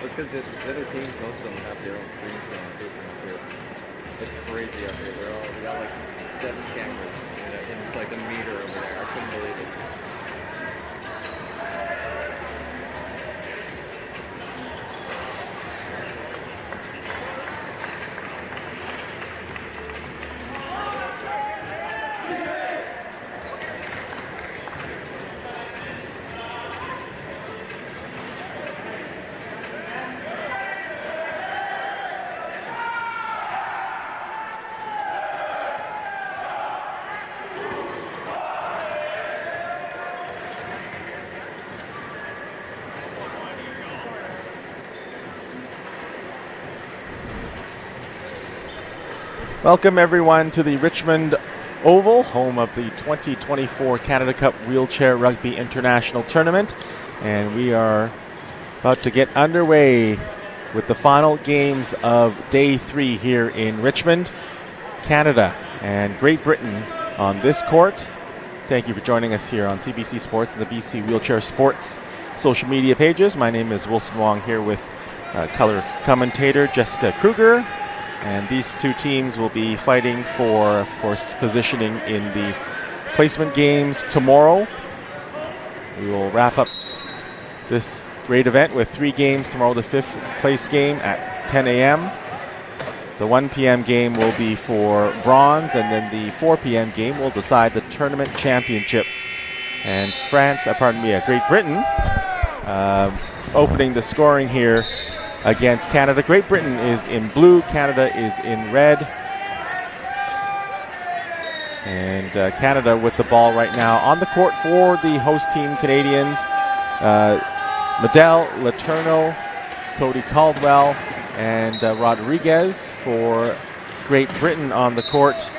Because the other teams, most of them have their own screens going on too from up here. It's crazy up here. We got like 7 cameras in like a meter over there. I couldn't believe it. Welcome everyone to the Richmond Oval, home of the 2024 Canada Cup Wheelchair Rugby International Tournament. And we are about to get underway with the final games of Day 3 here in Richmond. Canada and Great Britain on this court. Thank you for joining us here on CBC Sports and the BC Wheelchair Sports social media pages. My name is Wilson Wong here with color commentator Jessica Kruger. And these two teams will be fighting for, of course, positioning in the placement games tomorrow. We will wrap up this great event with 3 games tomorrow. The 5th place game at 10 a.m. The 1 p.m. game will be for bronze, and then the 4 p.m. game will decide the tournament championship. And Great Britain opening the scoring here against Canada. Great Britain is in blue, Canada is in red. And Canada with the ball right now on the court for the host team, Canadians. Medel, Letourneau, Cody Caldwell, and Rodriguez for Great Britain on the court.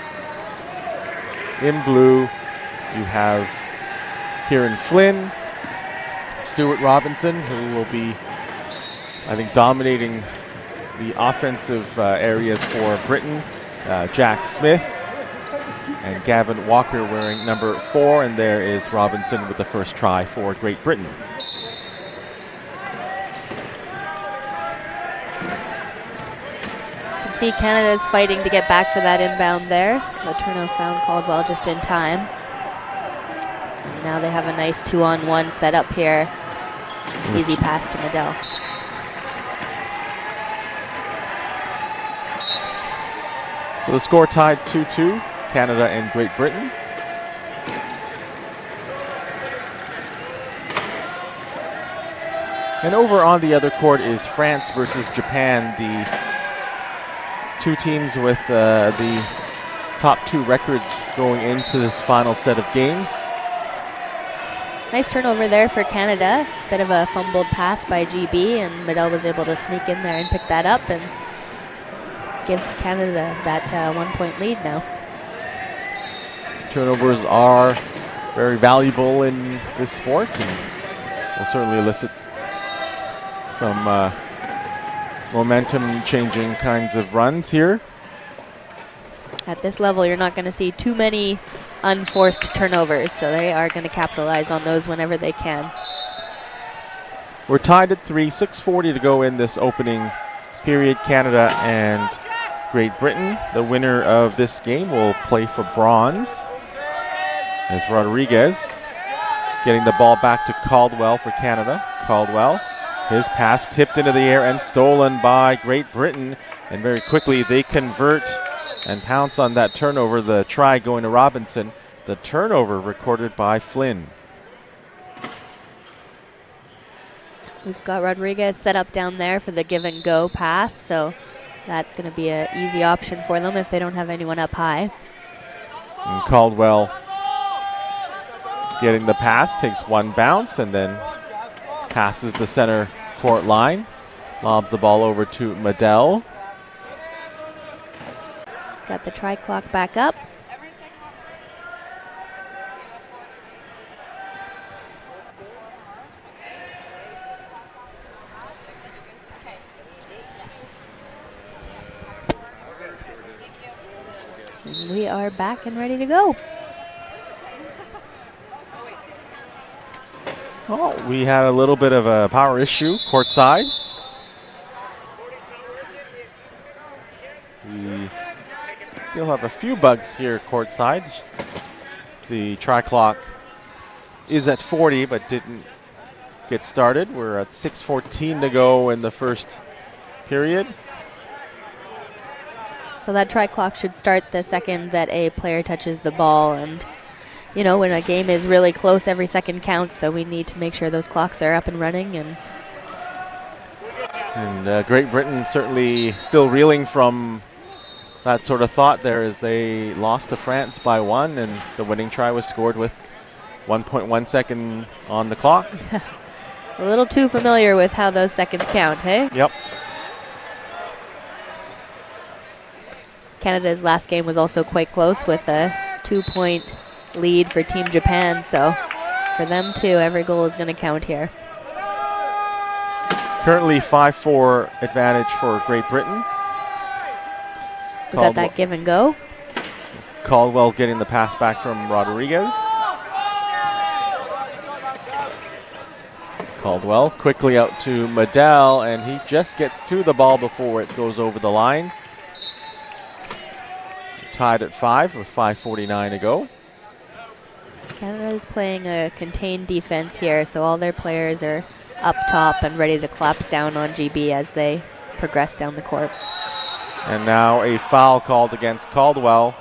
In blue, you have Kieran Flynn, Stuart Robinson, who will be, I think, dominating the offensive areas for Britain. Jack Smith and Gavin Walker wearing number 4, and there is Robinson with the first try for Great Britain. You can see Canada's fighting to get back for that inbound there. Letourneau found Caldwell just in time. And now they have a nice 2-on-1 set up here. Easy pass to Medel. So the score tied 2-2, Canada and Great Britain. And over on the other court is France versus Japan, the two teams with the top 2 records going into this final set of games. Nice turnover there for Canada. Bit of a fumbled pass by GB, and Medel was able to sneak in there and pick that up and give Canada that 1-point lead now. Turnovers are very valuable in this sport and will certainly elicit some momentum-changing kinds of runs here. At this level, you're not going to see too many unforced turnovers, so they are going to capitalize on those whenever they can. We're tied at 3, 6:40 to go in this opening period. Canada and Great Britain. The winner of this game will play for bronze, as Rodriguez getting the ball back to Caldwell for Canada. Caldwell, his pass tipped into the air and stolen by Great Britain, and very quickly they convert and pounce on that turnover. The try going to Robinson, the turnover recorded by Flynn. We've got Rodriguez set up down there for the give and go pass, so that's going to be an easy option for them if they don't have anyone up high. And Caldwell getting the pass, takes one bounce and then passes the center court line. Lobs the ball over to Medel. Got the try clock back up. And we are back and ready to go. Oh, we had a little bit of a power issue courtside. You'll have a few bugs here courtside. The try clock is at 40, but didn't get started. We're at 6:14 to go in the first period. So that try clock should start the second that a player touches the ball. And, you know, when a game is really close, every second counts. So we need to make sure those clocks are up and running. And Great Britain certainly still reeling from that sort of thought there as they lost to France by 1, and the winning try was scored with 1.1 second on the clock. A little too familiar with how those seconds count, hey? Yep. Canada's last game was also quite close with a 2-point lead for Team Japan. So for them too, every goal is going to count here. Currently 5-4 advantage for Great Britain. We got that give and go. Caldwell getting the pass back from Rodriguez. Caldwell quickly out to Medell, and he just gets to the ball before it goes over the line. Tied at 5 with 5:49 to go. Canada is playing a contained defense here, so all their players are up top and ready to collapse down on GB as they progress down the court. And now a foul called against Caldwell.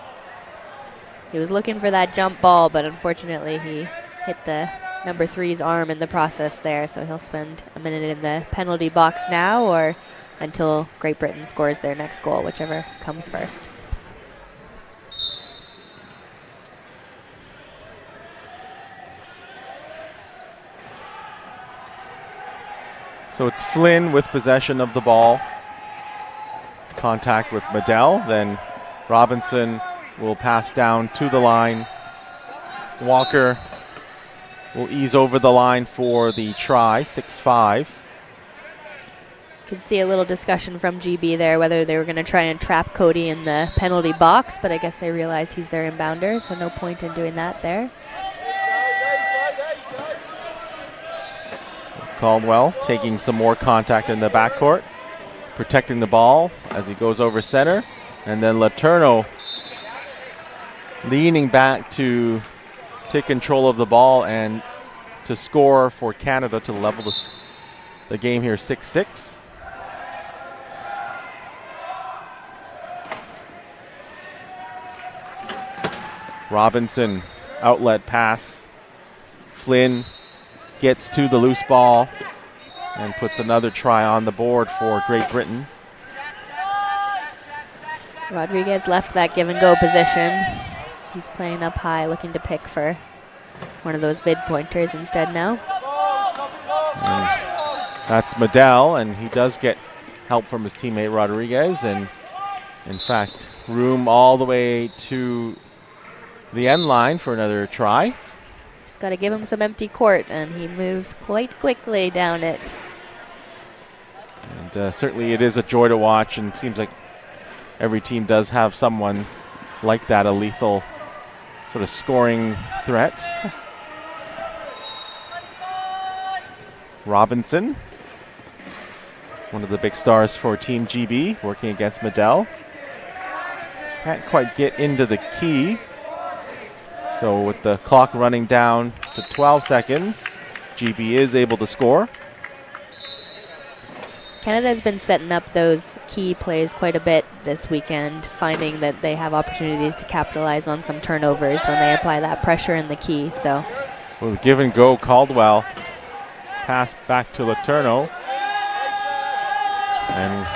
He was looking for that jump ball, but unfortunately he hit the number 3's arm in the process there, so he'll spend a minute in the penalty box now or until Great Britain scores their next goal, whichever comes first. So it's Flynn with possession of the ball. Contact with Medell, then Robinson will pass down to the line. Walker will ease over the line for the try, 6-5. You can see a little discussion from GB there whether they were going to try and trap Cody in the penalty box, but I guess they realized he's their inbounder, so no point in doing that there. Caldwell taking some more contact in the backcourt, protecting the ball as he goes over center, and then Letourneau leaning back to take control of the ball and to score for Canada to level the game here 6-6. Robinson, outlet pass. Flynn gets to the loose ball and puts another try on the board for Great Britain. Rodriguez left that give and go position. He's playing up high, looking to pick for one of those mid-pointers instead now. And that's Medell, and he does get help from his teammate Rodriguez, and in fact, room all the way to the end line for another try. Just got to give him some empty court, and he moves quite quickly down it. And certainly it is a joy to watch, and it seems like every team does have someone like that, a lethal sort of scoring threat. Robinson, one of the big stars for Team GB, working against Medell. Can't quite get into the key. So with the clock running down to 12 seconds, GB is able to score. Canada has been setting up those key plays quite a bit this weekend, finding that they have opportunities to capitalize on some turnovers when they apply that pressure in the key. So, with give and go, Caldwell pass back to Letourneau, and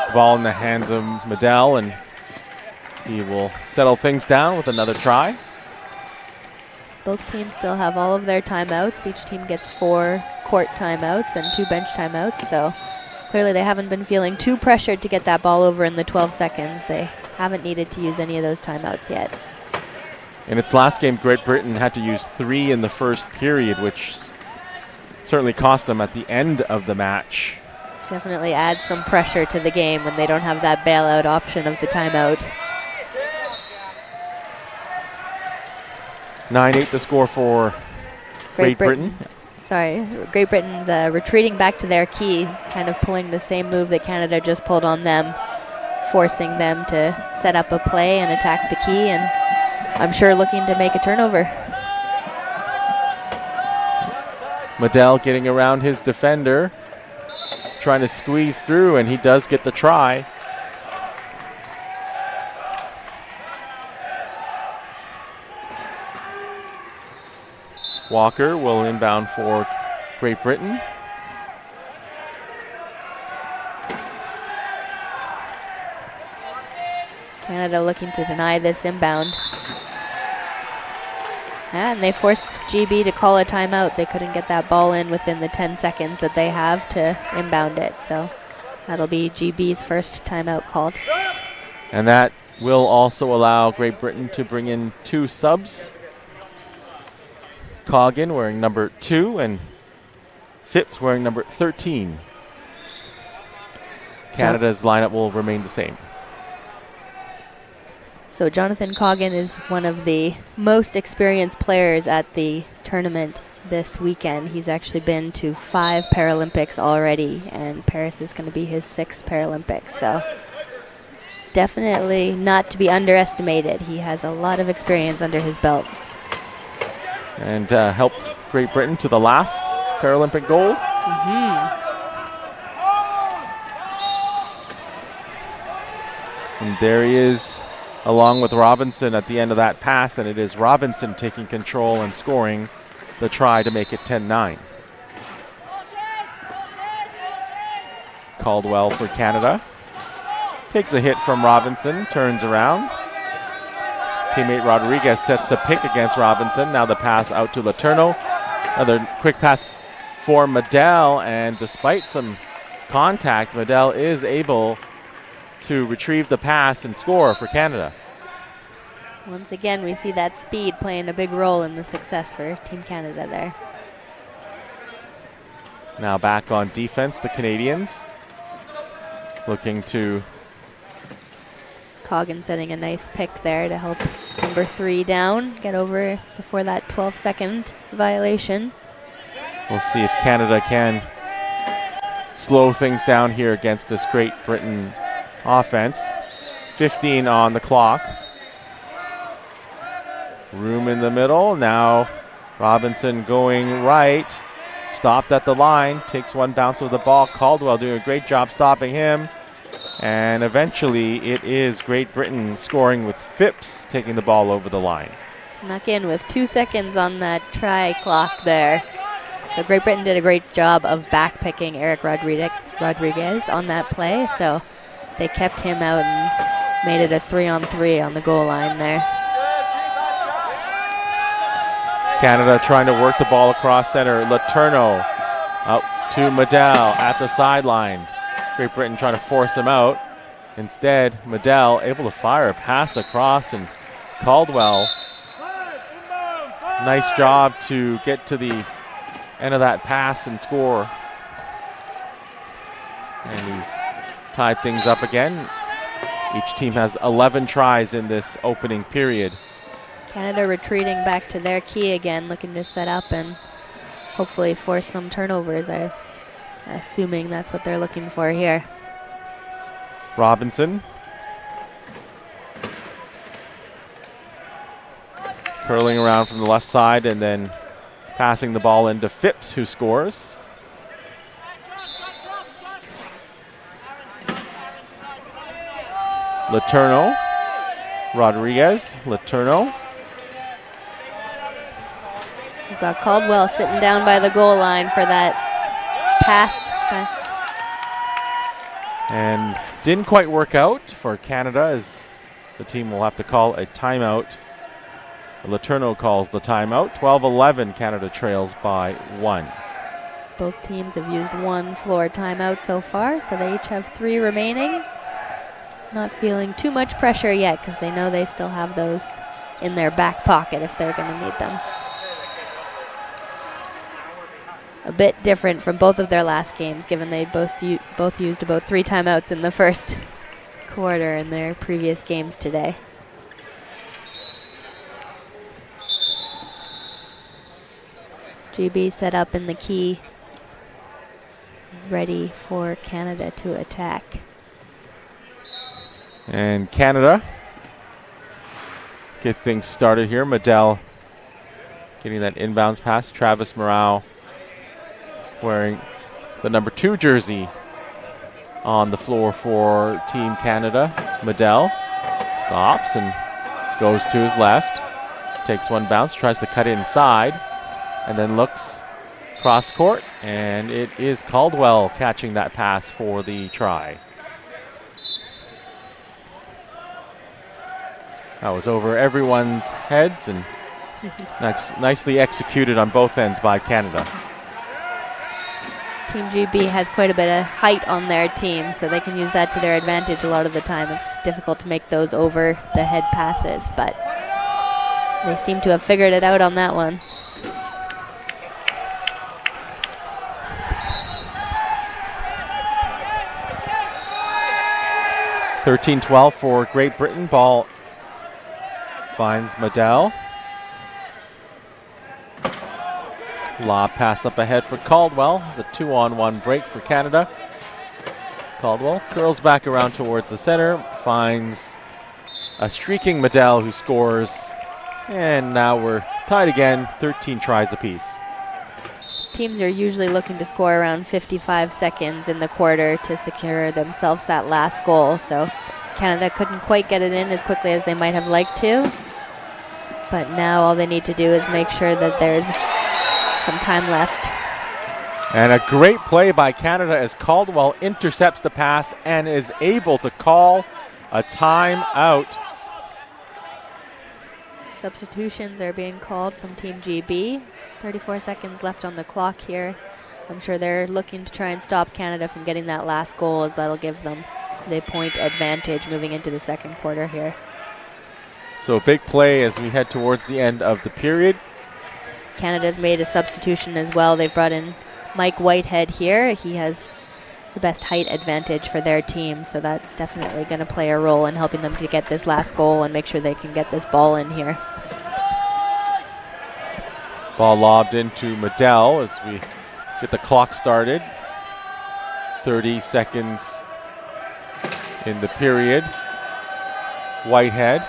the ball in the hands of Medell, and he will settle things down with another try. Both teams still have all of their timeouts. Each team gets 4 court timeouts and 2 bench timeouts. So clearly they haven't been feeling too pressured to get that ball over in the 12 seconds. They haven't needed to use any of those timeouts yet. In its last game, Great Britain had to use 3 in the first period, which certainly cost them at the end of the match. Definitely adds some pressure to the game when they don't have that bailout option of the timeout. 9-8 the score for Great Britain. Sorry, Great Britain's retreating back to their key, kind of pulling the same move that Canada just pulled on them. forcing them to set up a play and attack the key, and I'm sure looking to make a turnover. Medell getting around his defender, trying to squeeze through, and he does get the try. Walker will inbound for Great Britain. Canada looking to deny this inbound. And they forced GB to call a timeout. They couldn't get that ball in within the 10 seconds that they have to inbound it. So that'll be GB's first timeout called. And that will also allow Great Britain to bring in 2 subs. Coggin wearing number 2 and Phipps wearing number 13. Canada's lineup will remain the same. So Jonathan Coggin is one of the most experienced players at the tournament this weekend. He's actually been to 5 Paralympics already, and Paris is going to be his 6th Paralympics. So definitely not to be underestimated. He has a lot of experience under his belt. And helped Great Britain to the last Paralympic gold. And there he is, along with Robinson at the end of that pass, and it is Robinson taking control and scoring the try to make it 10-9. Caldwell for Canada. Takes a hit from Robinson, turns around. Teammate Rodriguez sets a pick against Robinson. Now the pass out to Letourneau. Another quick pass for Medell, and despite some contact, Medell is able to retrieve the pass and score for Canada. Once again, we see that speed playing a big role in the success for Team Canada there. Now back on defense, the Canadians looking to... Coggin setting a nice pick there to help number 3 down, get over before that 12-second violation. We'll see if Canada can slow things down here against this Great Britain offense. 15 on the clock. Room in the middle. Now Robinson going right. Stopped at the line. Takes one bounce with the ball. Caldwell doing a great job stopping him. And eventually it is Great Britain scoring with Phipps taking the ball over the line. Snuck in with 2 seconds on that try clock there. So Great Britain did a great job of backpicking Eric Rodriguez on that play. So they kept him out and made it a 3-on-3 on the goal line there. Canada trying to work the ball across center. Letourneau out to Medell at the sideline. Great Britain trying to force him out. Instead, Medell able to fire a pass across, and Caldwell, nice job to get to the end of that pass and score. And he's tied things up again. Each team has 11 tries in this opening period. Canada retreating back to their key again, looking to set up and hopefully force some turnovers. I'm assuming that's what they're looking for here. Robinson. Curling around from the left side and then passing the ball into Phipps, who scores. Letourneau. Rodriguez. Letourneau. We've got Caldwell sitting down by the goal line for that pass. And didn't quite work out for Canada, as the team will have to call a timeout. Letourneau calls the timeout. 12-11, Canada trails by 1. Both teams have used 1 floor timeout so far, so they each have 3 remaining. Not feeling too much pressure yet because they know they still have those in their back pocket if they're going to need them. A bit different from both of their last games, given they both used about 3 timeouts in the first quarter in their previous games today. GB set up in the key, ready for Canada to attack. And Canada get things started here. Medell getting that inbounds pass. Travis Morale wearing the number 2 jersey on the floor for Team Canada. Medell stops and goes to his left. Takes one bounce, tries to cut inside, and then looks cross court. And it is Caldwell catching that pass for the try. That was over everyone's heads and nicely executed on both ends by Canada. Team GB has quite a bit of height on their team, so they can use that to their advantage a lot of the time. It's difficult to make those over the head passes, but they seem to have figured it out on that one. (13-12) for Great Britain. Ball finds Medell. Lob pass up ahead for Caldwell. The 2-on-1 break for Canada. Caldwell curls back around towards the center, finds a streaking Medell who scores. And now we're tied again, 13 tries apiece. Teams are usually looking to score around 55 seconds in the quarter to secure themselves that last goal. So Canada couldn't quite get it in as quickly as they might have liked to. But now all they need to do is make sure that there's some time left. And a great play by Canada as Caldwell intercepts the pass and is able to call a timeout. Substitutions are being called from Team GB. 34 seconds left on the clock here. I'm sure they're looking to try and stop Canada from getting that last goal, as that'll give them the point advantage moving into the second quarter here. So a big play as we head towards the end of the period. Canada's made a substitution as well. They've brought in Mike Whitehead here. He has the best height advantage for their team, so that's definitely going to play a role in helping them to get this last goal and make sure they can get this ball in here. Ball lobbed into Medell as we get the clock started. 30 seconds in the period. Whitehead.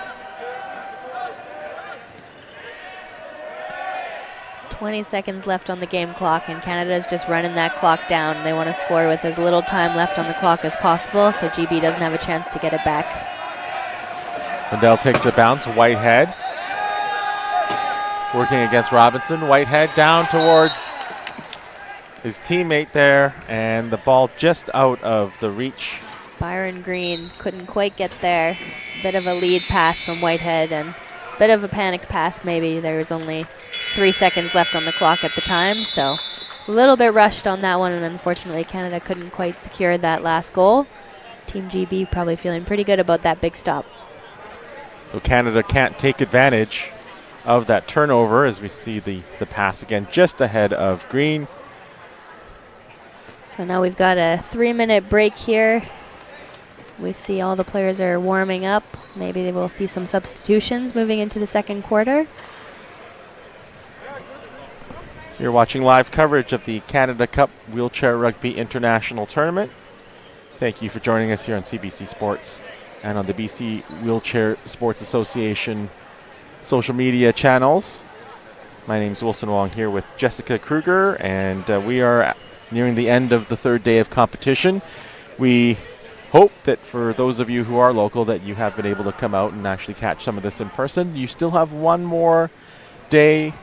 20 seconds left on the game clock, and Canada's just running that clock down. They want to score with as little time left on the clock as possible, so GB doesn't have a chance to get it back. Medell takes a bounce. Whitehead working against Robinson. Whitehead down towards his teammate there, and the ball just out of the reach. Byron Green couldn't quite get there. Bit of a lead pass from Whitehead and a bit of a panicked pass maybe. There was only 3 seconds left on the clock at the time, so a little bit rushed on that one, and unfortunately Canada couldn't quite secure that last goal. Team GB probably feeling pretty good about that big stop. So Canada can't take advantage of that turnover as we see the pass again just ahead of Green. So now we've got a 3-minute break here. We see all the players are warming up. Maybe they will see some substitutions moving into the second quarter. You're watching live coverage of the Canada Cup Wheelchair Rugby International Tournament. Thank you for joining us here on CBC Sports and on the BC Wheelchair Sports Association social media channels. My name is Wilson Wong here with Jessica Kruger, and we are nearing the end of the third day of competition. We hope that for those of you who are local that you have been able to come out and actually catch some of this in person. You still have one more day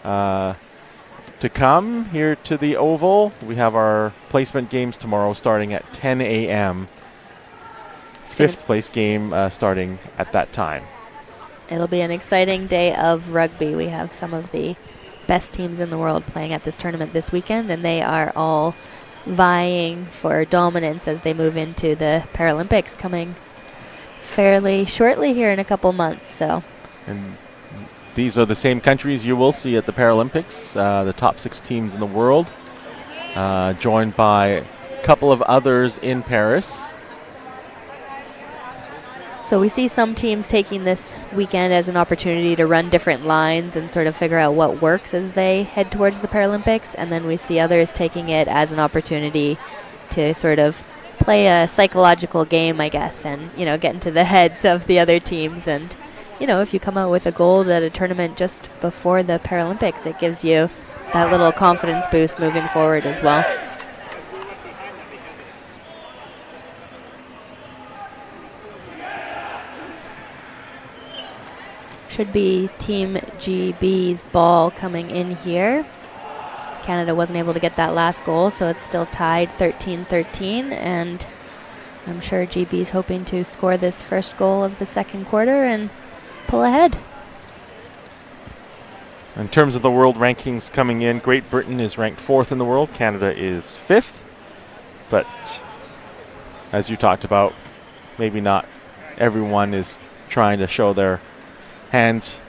to come here to the Oval. We have our placement games tomorrow starting at 10 a.m. Fifth place game starting at that time. It'll be an exciting day of rugby. We have some of the best teams in the world playing at this tournament this weekend, and they are all vying for dominance as they move into the Paralympics coming fairly shortly here in a couple months. So, and these are the same countries you will see at the Paralympics, the top 6 teams in the world, joined by a couple of others in Paris. So we see some teams taking this weekend as an opportunity to run different lines and sort of figure out what works as they head towards the Paralympics. And then we see others taking it as an opportunity to sort of play a psychological game, I guess, and, get into the heads of the other teams. And, if you come out with a gold at a tournament just before the Paralympics, it gives you that little confidence boost moving forward as well. Should be Team GB's ball coming in here. Canada wasn't able to get that last goal, so it's still tied 13-13, and I'm sure GB's hoping to score this first goal of the second quarter and pull ahead. In terms of the world rankings coming in, Great Britain is ranked 4th in the world. Canada is 5th. But as you talked about, maybe not everyone is trying to show their hands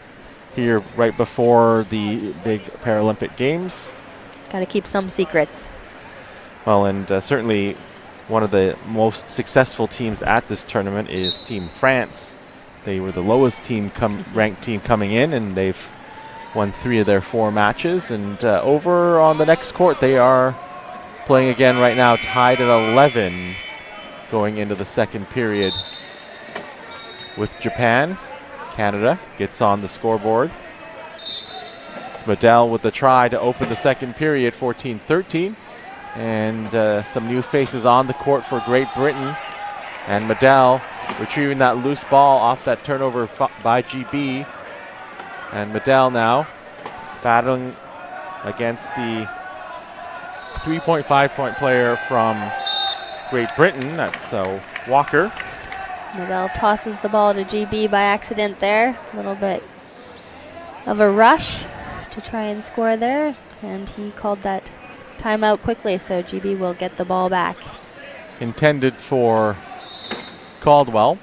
here right before the big Paralympic Games. Got to keep some secrets. Well, and certainly one of the most successful teams at this tournament is Team France. They were the lowest ranked team coming in, and they've won 3 of their 4 matches. And over on the next court, they are playing again right now, tied at 11 going into the second period with Japan. Canada gets on the scoreboard. It's Medell with the try to open the second period, 14-13. And some new faces on the court for Great Britain. And Medell retrieving that loose ball off that turnover by GB. And Medell now battling against the 3.5-point player from Great Britain. That's Walker. Medell tosses the ball to GB by accident there. A little bit of a rush to try and score there. And he called that timeout quickly, so GB will get the ball back. Intended for Caldwell.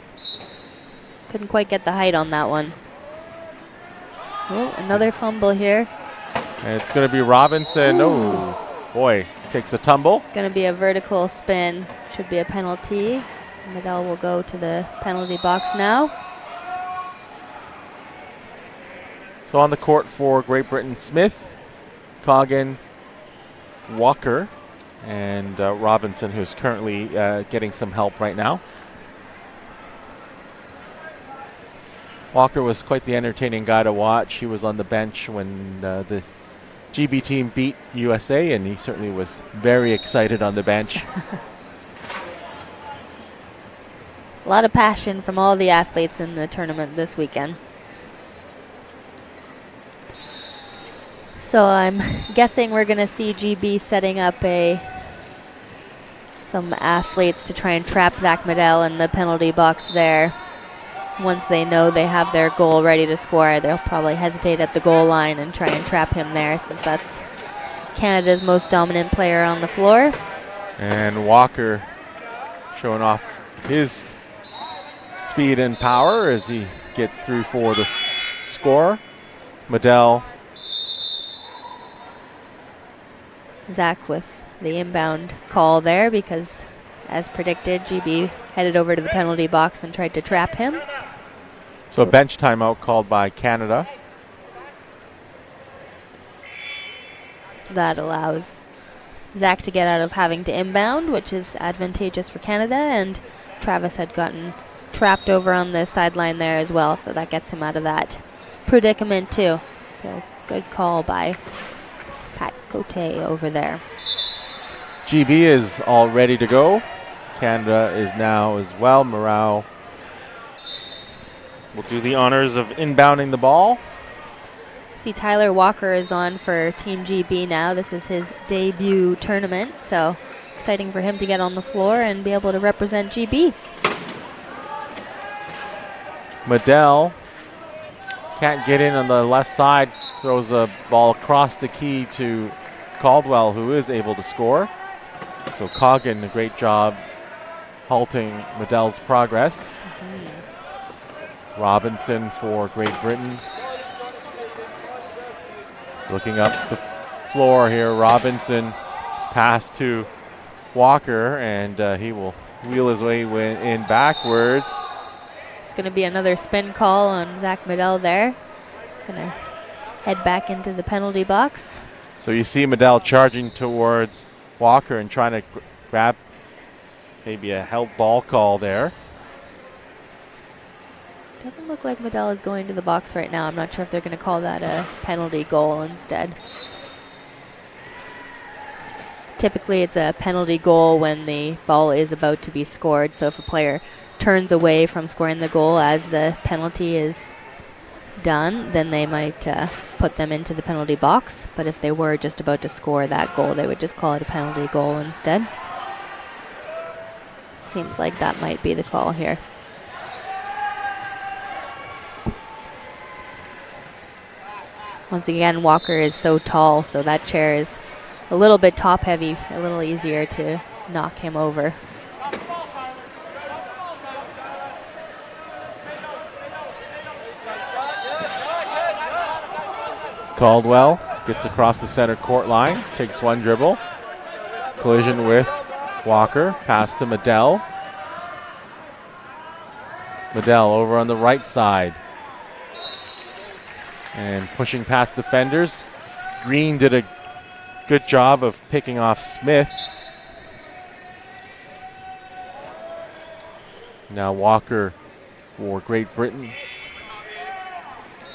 Couldn't quite get the height on that one. Oh, another fumble here. And it's going to be Robinson. Ooh. Oh, boy, takes a tumble. Going to be a vertical spin. Should be a penalty. Medell will go to the penalty box now. So on the court for Great Britain, Smith, Coggin, Walker, and Robinson, who's currently getting some help right now. Walker was quite the entertaining guy to watch. He was on the bench when the GB team beat USA, and he certainly was very excited on the bench. A lot of passion from all the athletes in the tournament this weekend. So I'm guessing we're going to see GB setting up some athletes to try and trap Zach Medell in the penalty box there. Once they know they have their goal ready to score, they'll probably hesitate at the goal line and try and trap him there, since that's Canada's most dominant player on the floor. And Walker showing off his speed and power as he gets through for the score. Medell. Zach with the inbound call there because, as predicted, GB headed over to the penalty box and tried to trap him. So a bench timeout called by Canada. That allows Zach to get out of having to inbound, which is advantageous for Canada, and Travis had gotten trapped over on the sideline there as well, so that gets him out of that predicament too. So good call by Pat Cote over there. GB is all ready to go. Canada is now as well. Morale will do the honors of inbounding the ball. See, Tyler Walker is on for Team GB now. This is his debut tournament, so exciting for him to get on the floor and be able to represent GB. Medell can't get in on the left side, throws a ball across the key to Caldwell, who is able to score. So Coggin, a great job halting Medell's progress. Robinson for Great Britain. Looking up the floor here, Robinson pass to Walker, and he will wheel his way in backwards. It's going to be another spin call on Zach Medell there. He's going to head back into the penalty box. So you see Medell charging towards Walker and trying to grab Maybe a held ball call there. Doesn't look like Medell is going to the box right now. I'm not sure if they're going to call that a penalty goal instead. Typically, it's a penalty goal when the ball is about to be scored. So if a player turns away from scoring the goal as the penalty is done, then they might put them into the penalty box. But if they were just about to score that goal, they would just call it a penalty goal instead. Seems like that might be the call here. Once again, Walker is so tall, so that chair is a little bit top heavy, a little easier to knock him over. Caldwell gets across the center court line, takes one dribble. Collision with Walker, pass to Medell. Medell over on the right side. And pushing past defenders. Green did a good job of picking off Smith. Now Walker for Great Britain.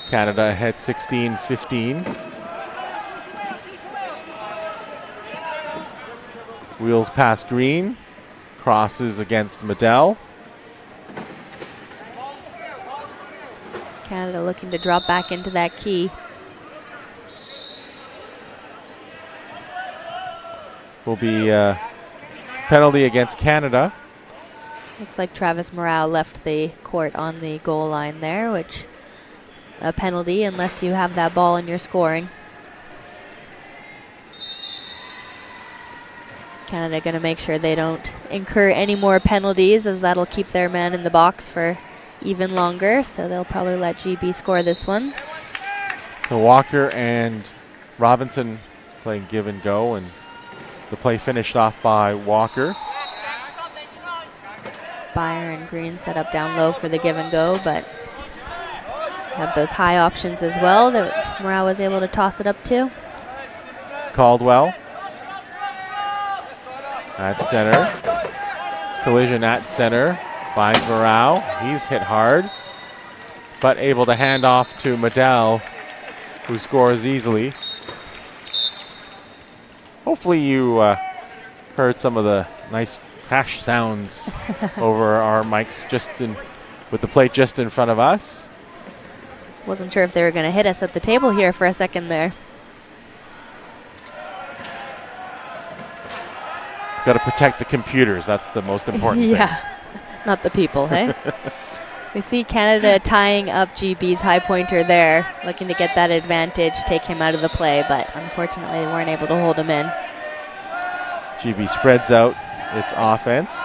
Canada ahead 16-15. Wheels past Green. Crosses against Medell. Canada looking to drop back into that key. Will be a penalty against Canada. Looks like Travis Morale left the court on the goal line there, which is a penalty unless you have that ball in your scoring. Canada going to make sure they don't incur any more penalties, as that'll keep their man in the box for even longer, so they'll probably let GB score this one. So Walker and Robinson playing give and go, and the play finished off by Walker. Byron Green set up down low for the give and go, but have those high options as well that Morale was able to toss it up to. Caldwell at center. Collision at center. Finds Morale. He's hit hard, but able to hand off to Medell, who scores easily. Hopefully you heard some of the nice crash sounds over our mics with the plate just in front of us. Wasn't sure if they were going to hit us at the table here for a second there. Got to protect the computers. That's the most important thing. Yeah. Not the people, hey? We see Canada tying up GB's high pointer there, looking to get that advantage, take him out of the play, but unfortunately they weren't able to hold him in. GB spreads out its offense.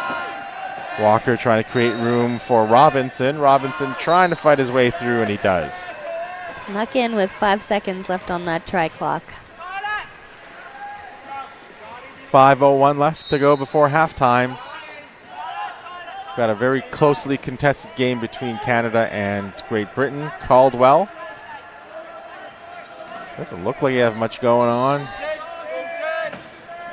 Walker trying to create room for Robinson. Robinson trying to fight his way through, and he does. Snuck in with 5 seconds left on that try clock. 5:01 left to go before halftime. Got a very closely contested game between Canada and Great Britain. Caldwell. Doesn't look like he has much going on,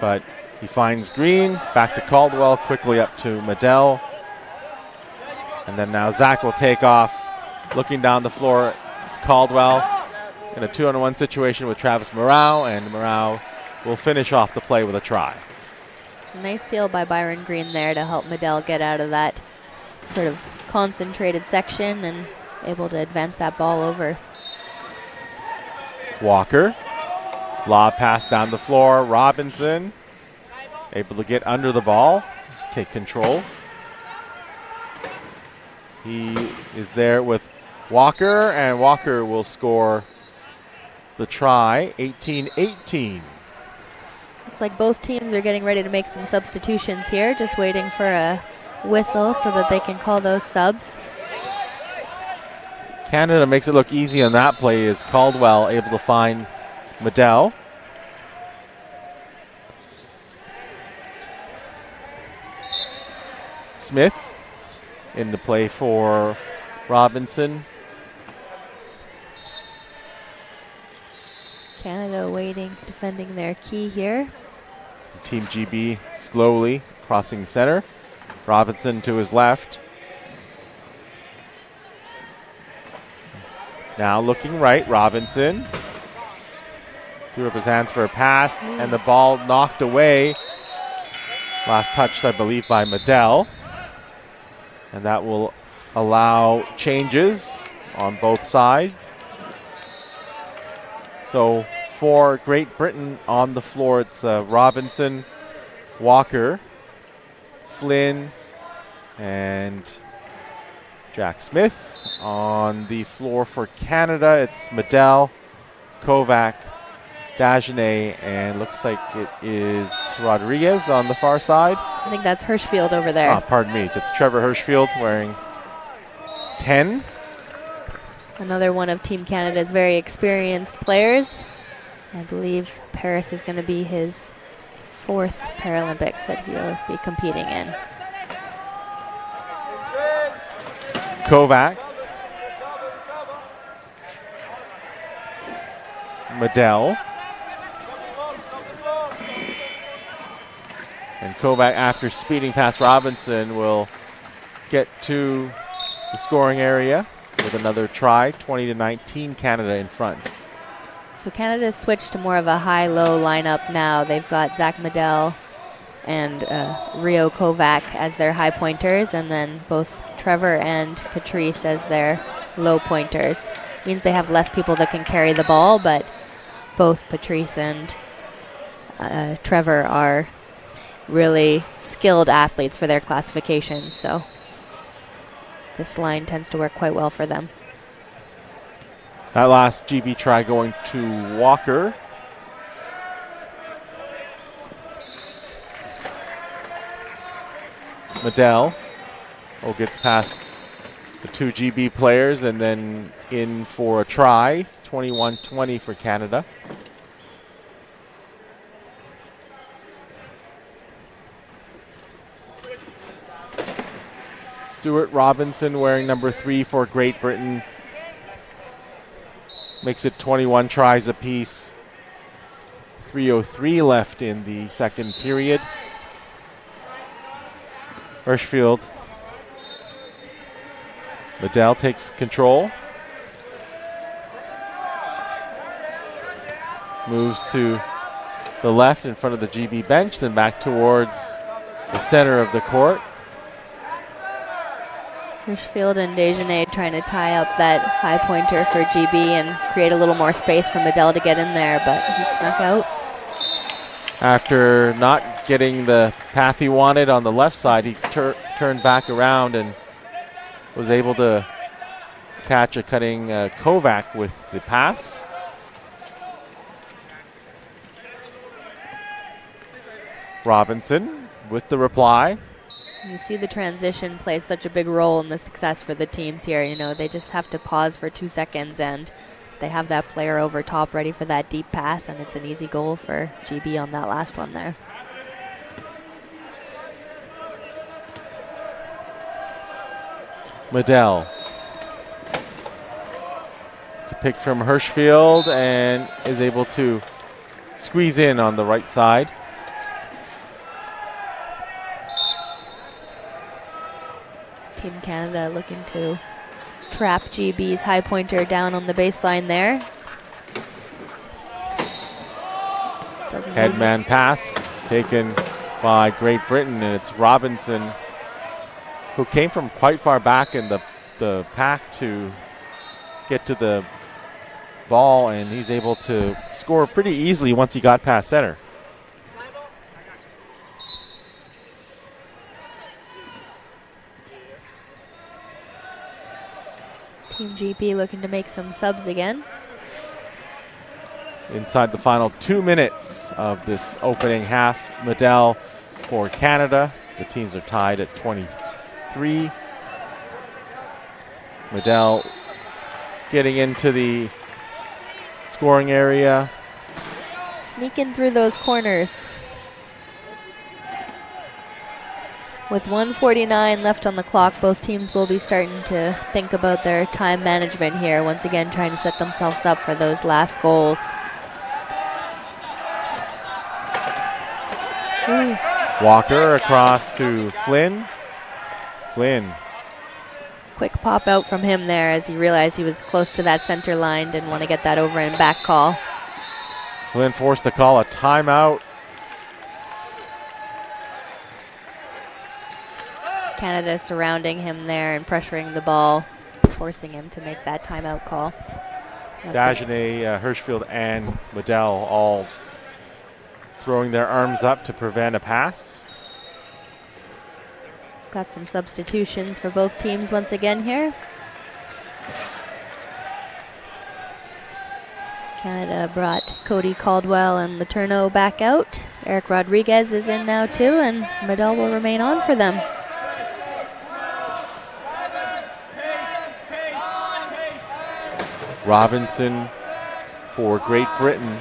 but he finds Green. Back to Caldwell, quickly up to Medell. And then now Zach will take off. Looking down the floor, it's Caldwell in a 2-on-1 situation with Travis Morale, and Morale will finish off the play with a try. It's a nice seal by Byron Green there to help Medell get out of that sort of concentrated section and able to advance that ball over. Walker, lob pass down the floor. Robinson able to get under the ball, take control. He is there with Walker, and Walker will score the try, 18-18. Looks like both teams are getting ready to make some substitutions here, just waiting for a whistle so that they can call those subs. Canada makes it look easy on that play as Caldwell able to find Medell. Smith in the play for Robinson. Canada waiting, defending their key here. Team GB slowly crossing center. Robinson to his left. Now looking right, Robinson. Threw up his hands for a pass, and the ball knocked away. Last touched, I believe, by Medell. And that will allow changes on both sides. So for Great Britain on the floor, it's Robinson, Walker, Flynn, and Jack Smith. On the floor for Canada, it's Medell, Kovac, Dagenet, and looks like it is Rodriguez on the far side. I think that's Hirschfield over there. Pardon me, it's Trevor Hirschfield wearing 10. Another one of Team Canada's very experienced players. I believe Paris is going to be his 4th Paralympics that he'll be competing in. Kovac. Medell. And Kovac, after speeding past Robinson, will get to the scoring area with another try. 20-19, Canada in front. So Canada's switched to more of a high-low lineup now. They've got Zach Medell and Rio Kovac as their high pointers, and then both Trevor and Patrice as their low pointers. Means they have less people that can carry the ball, but both Patrice and Trevor are really skilled athletes for their classifications, so this line tends to work quite well for them. That last GB try going to Walker. Medell gets past the 2 GB players and then in for a try. 21-20 for Canada. Stuart Robinson wearing number 3 for Great Britain. Makes it 21 tries apiece. 3:03 left in the second period. Hirschfield. Medell takes control. Moves to the left in front of the GB bench, then back towards the center of the court. Hirschfield and Dagenet trying to tie up that high pointer for GB and create a little more space for Medell to get in there, but he snuck out. After not getting the path he wanted on the left side, he turned back around and was able to catch a cutting Kovac with the pass. Robinson with the reply. You see the transition plays such a big role in the success for the teams here. You know, they just have to pause for 2 seconds and they have that player over top ready for that deep pass, and it's an easy goal for GB on that last one there. Medell. It's a pick from Hirschfield and is able to squeeze in on the right side. Team Canada looking to trap GB's high pointer down on the baseline there. Headman pass taken by Great Britain, and it's Robinson who came from quite far back in the pack to get to the ball, and he's able to score pretty easily once he got past center. Team GB looking to make some subs again. Inside the final 2 minutes of this opening half, Medell for Canada. The teams are tied at 23. Medell getting into the scoring area. Sneaking through those corners. With 1:49 left on the clock, both teams will be starting to think about their time management here. Once again, trying to set themselves up for those last goals. Walker across to Flynn. Flynn. Quick pop out from him there as he realized he was close to that center line. Didn't want to get that over and back call. Flynn forced to call a timeout. Canada surrounding him there and pressuring the ball, forcing him to make that timeout call. Dagenet, Hirschfield, and Waddell all throwing their arms up to prevent a pass. Got some substitutions for both teams once again here. Canada brought Cody Caldwell and Letourneau back out. Eric Rodriguez is in now too, and Medell will remain on for them. Robinson for Great Britain.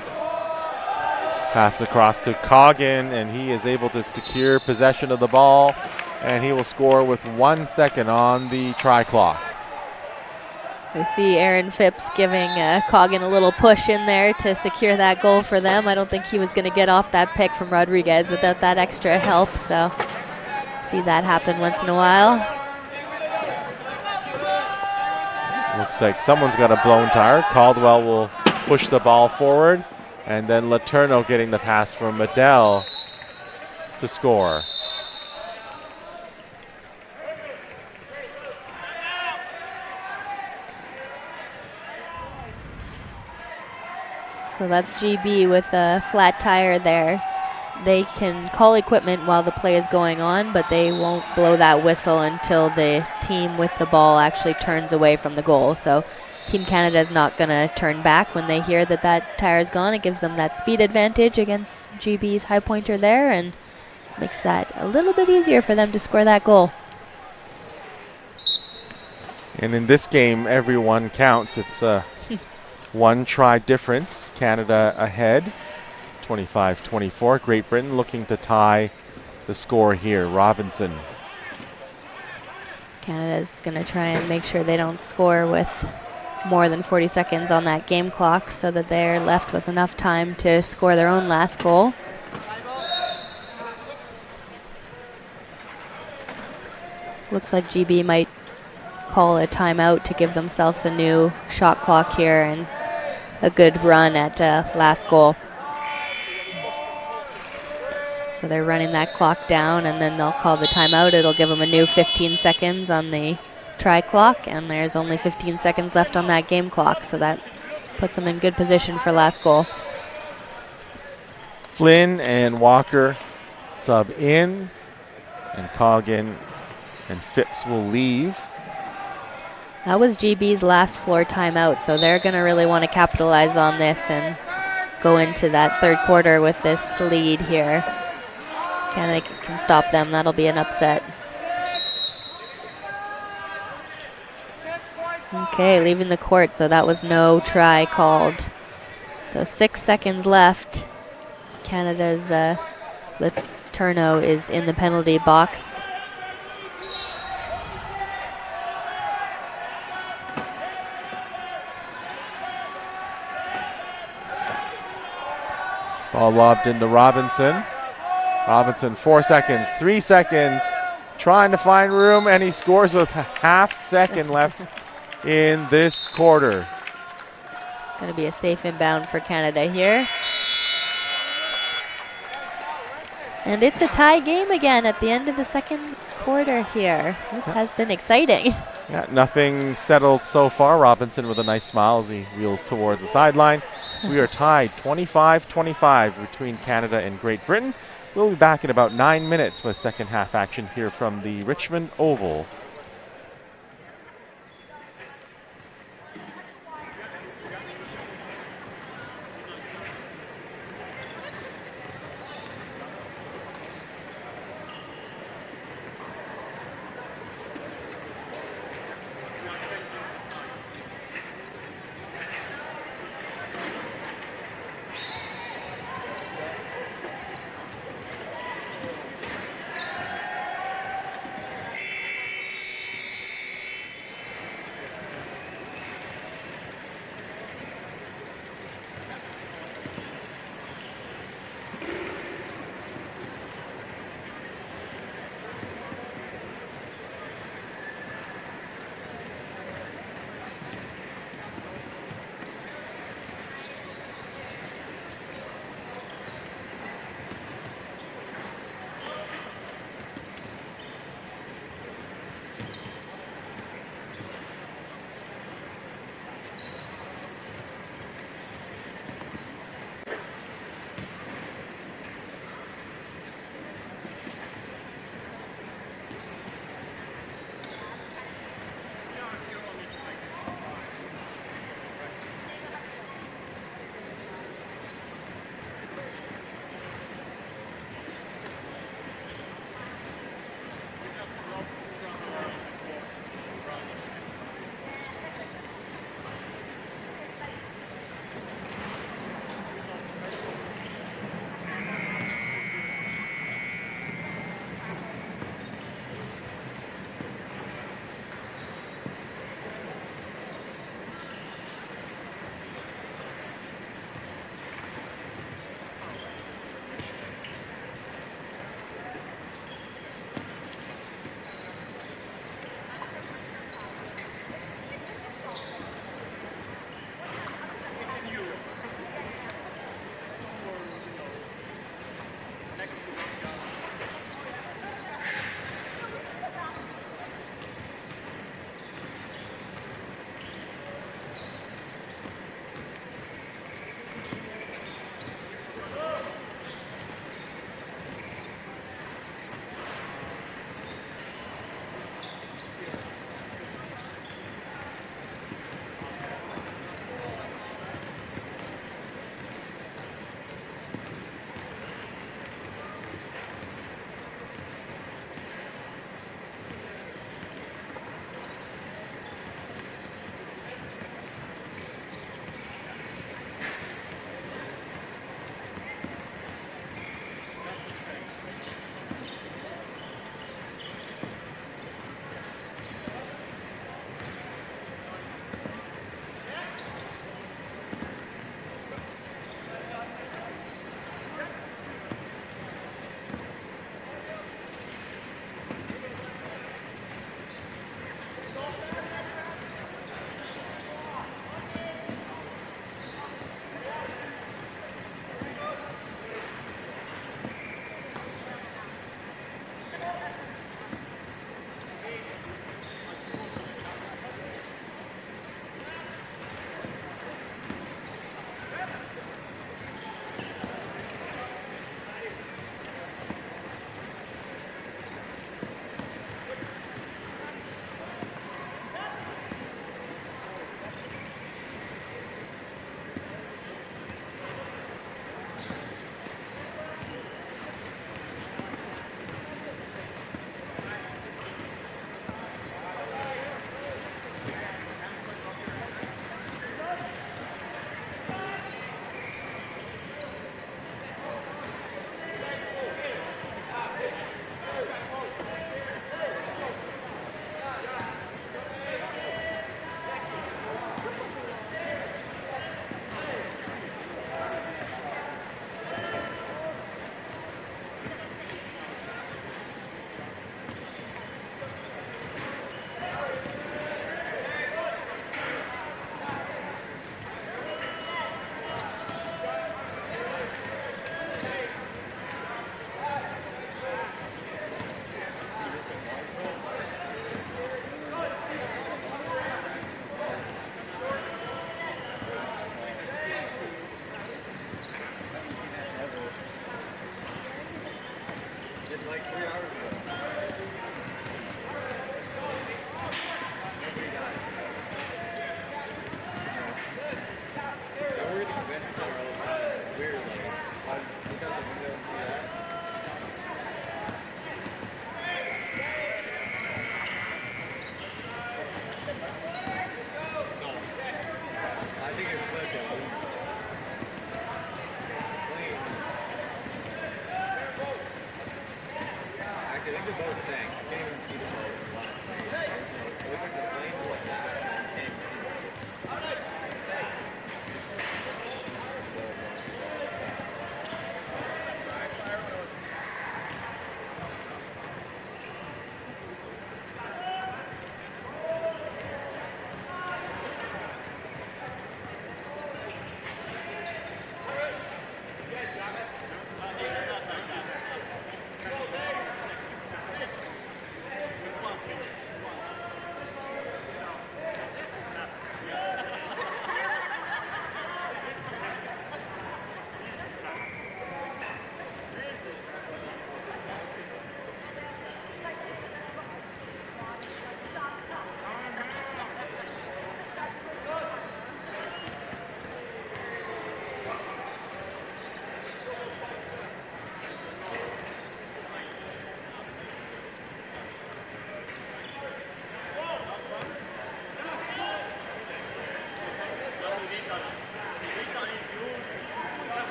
Pass across to Coggin, and he is able to secure possession of the ball, and he will score with 1 second on the try clock. We see Aaron Phipps giving Coggin a little push in there to secure that goal for them. I don't think he was going to get off that pick from Rodriguez without that extra help, so see that happen once in a while. Looks like someone's got a blown tire. Caldwell will push the ball forward, and then Letourneau getting the pass from Medell to score. So that's GB with a flat tire there. They can call equipment while the play is going on, but they won't blow that whistle until the team with the ball actually turns away from the goal. So Team Canada is not going to turn back when they hear that that tire is gone. It gives them that speed advantage against GB's high pointer there and makes that a little bit easier for them to score that goal. And in this game, everyone counts. It's a one try difference. Canada ahead, 25-24. Great Britain looking to tie the score here. Robinson. Canada's going to try and make sure they don't score with more than 40 seconds on that game clock so that they're left with enough time to score their own last goal. Looks like GB might call a timeout to give themselves a new shot clock here and a good run at last goal. So they're running that clock down, and then they'll call the timeout. It'll give them a new 15 seconds on the try clock, and there's only 15 seconds left on that game clock, so that puts them in good position for last goal. Flynn and Walker sub in, and Coggin and Phipps will leave. That was GB's last floor timeout, so they're going to really want to capitalize on this and go into that third quarter with this lead here. Canada can stop them. That'll be an upset. Okay, leaving the court, so that was no try called. So 6 seconds left. Canada's Letourneau is in the penalty box. Ball lobbed into Robinson. Robinson, 4 seconds, 3 seconds, trying to find room, and he scores with a half second left in this quarter. Going to be a safe inbound for Canada here. And it's a tie game again at the end of the second quarter here. This has been exciting. Yeah, nothing settled so far. Robinson with a nice smile as he wheels towards the sideline. We are tied 25-25 between Canada and Great Britain. We'll be back in about 9 minutes with second half action here from the Richmond Oval.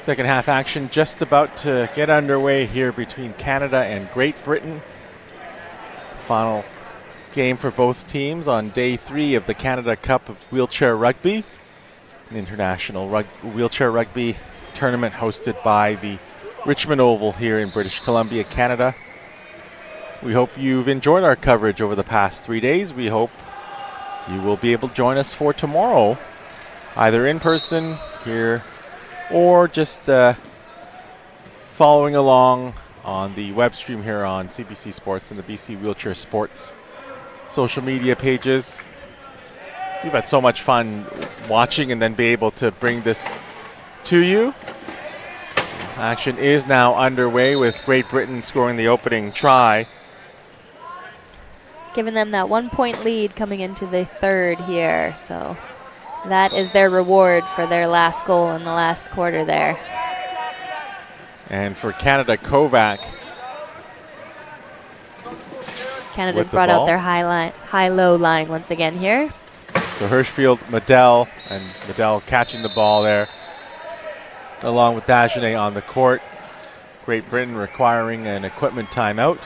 Second half action just about to get underway here between Canada and Great Britain. Final game for both teams on day 3 of the Canada Cup of Wheelchair Rugby, an international wheelchair rugby tournament hosted by the Richmond Oval here in British Columbia, Canada. We hope you've enjoyed our coverage over the past 3 days. We hope you will be able to join us for tomorrow, either in person here or just following along on the web stream here on CBC Sports and the BC Wheelchair Sports social media pages. We've had so much fun watching and then be able to bring this to you. Action is now underway with Great Britain scoring the opening try, giving them that 1-point lead coming into the third here. So that is their reward for their last goal in the last quarter there. And for Canada, Kovac. Canada's brought out their high-low line once again here. So Hirschfield, Medell, and Medell catching the ball there, along with Dagenet on the court. Great Britain requiring an equipment timeout.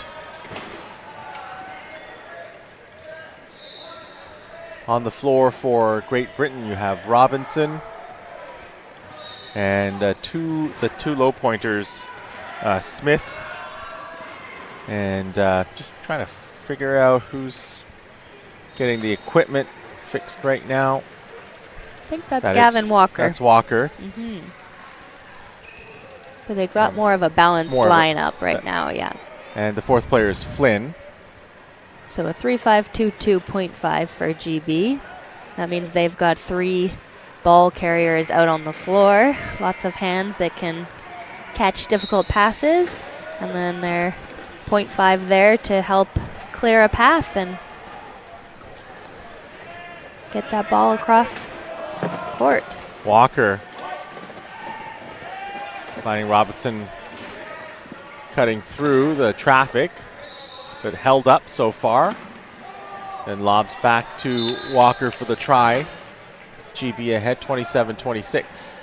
On the floor for Great Britain, you have Robinson and the two low pointers, Smith, and just trying to figure out who's getting the equipment fixed right now. I think that's Gavin Walker. That's Walker. Mm-hmm. So they've got more of a balanced lineup right now, yeah. And the fourth player is Flynn. So a 3.522.5 for GB. That means they've got 3 ball carriers out on the floor. Lots of hands that can catch difficult passes. And then their 0.5 there to help clear a path and get that ball across court. Walker finding Robinson cutting through the traffic, but held up so far. Then lobs back to Walker for the try. GB ahead 27-26.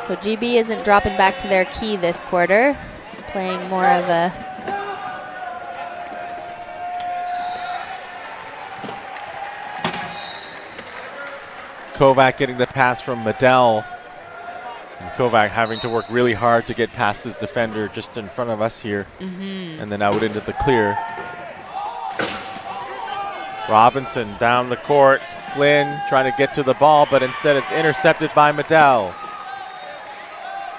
So GB isn't dropping back to their key this quarter, playing more of a Kovac getting the pass from Medell. And Kovac having to work really hard to get past his defender just in front of us here. And then out into the clear. Robinson down the court. Flynn trying to get to the ball, but instead it's intercepted by Medell.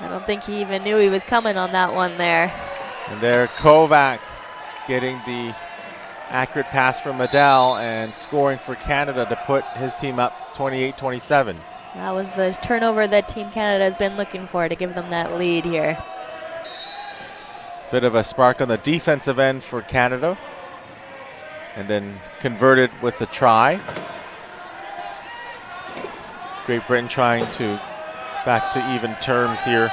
I don't think he even knew he was coming on that one there. And there Kovac getting the accurate pass from Medell and scoring for Canada to put his team up 28-27. That was the turnover that Team Canada has been looking for to give them that lead here. Bit of a spark on the defensive end for Canada. And then converted with the try. Great Britain trying to back to even terms here.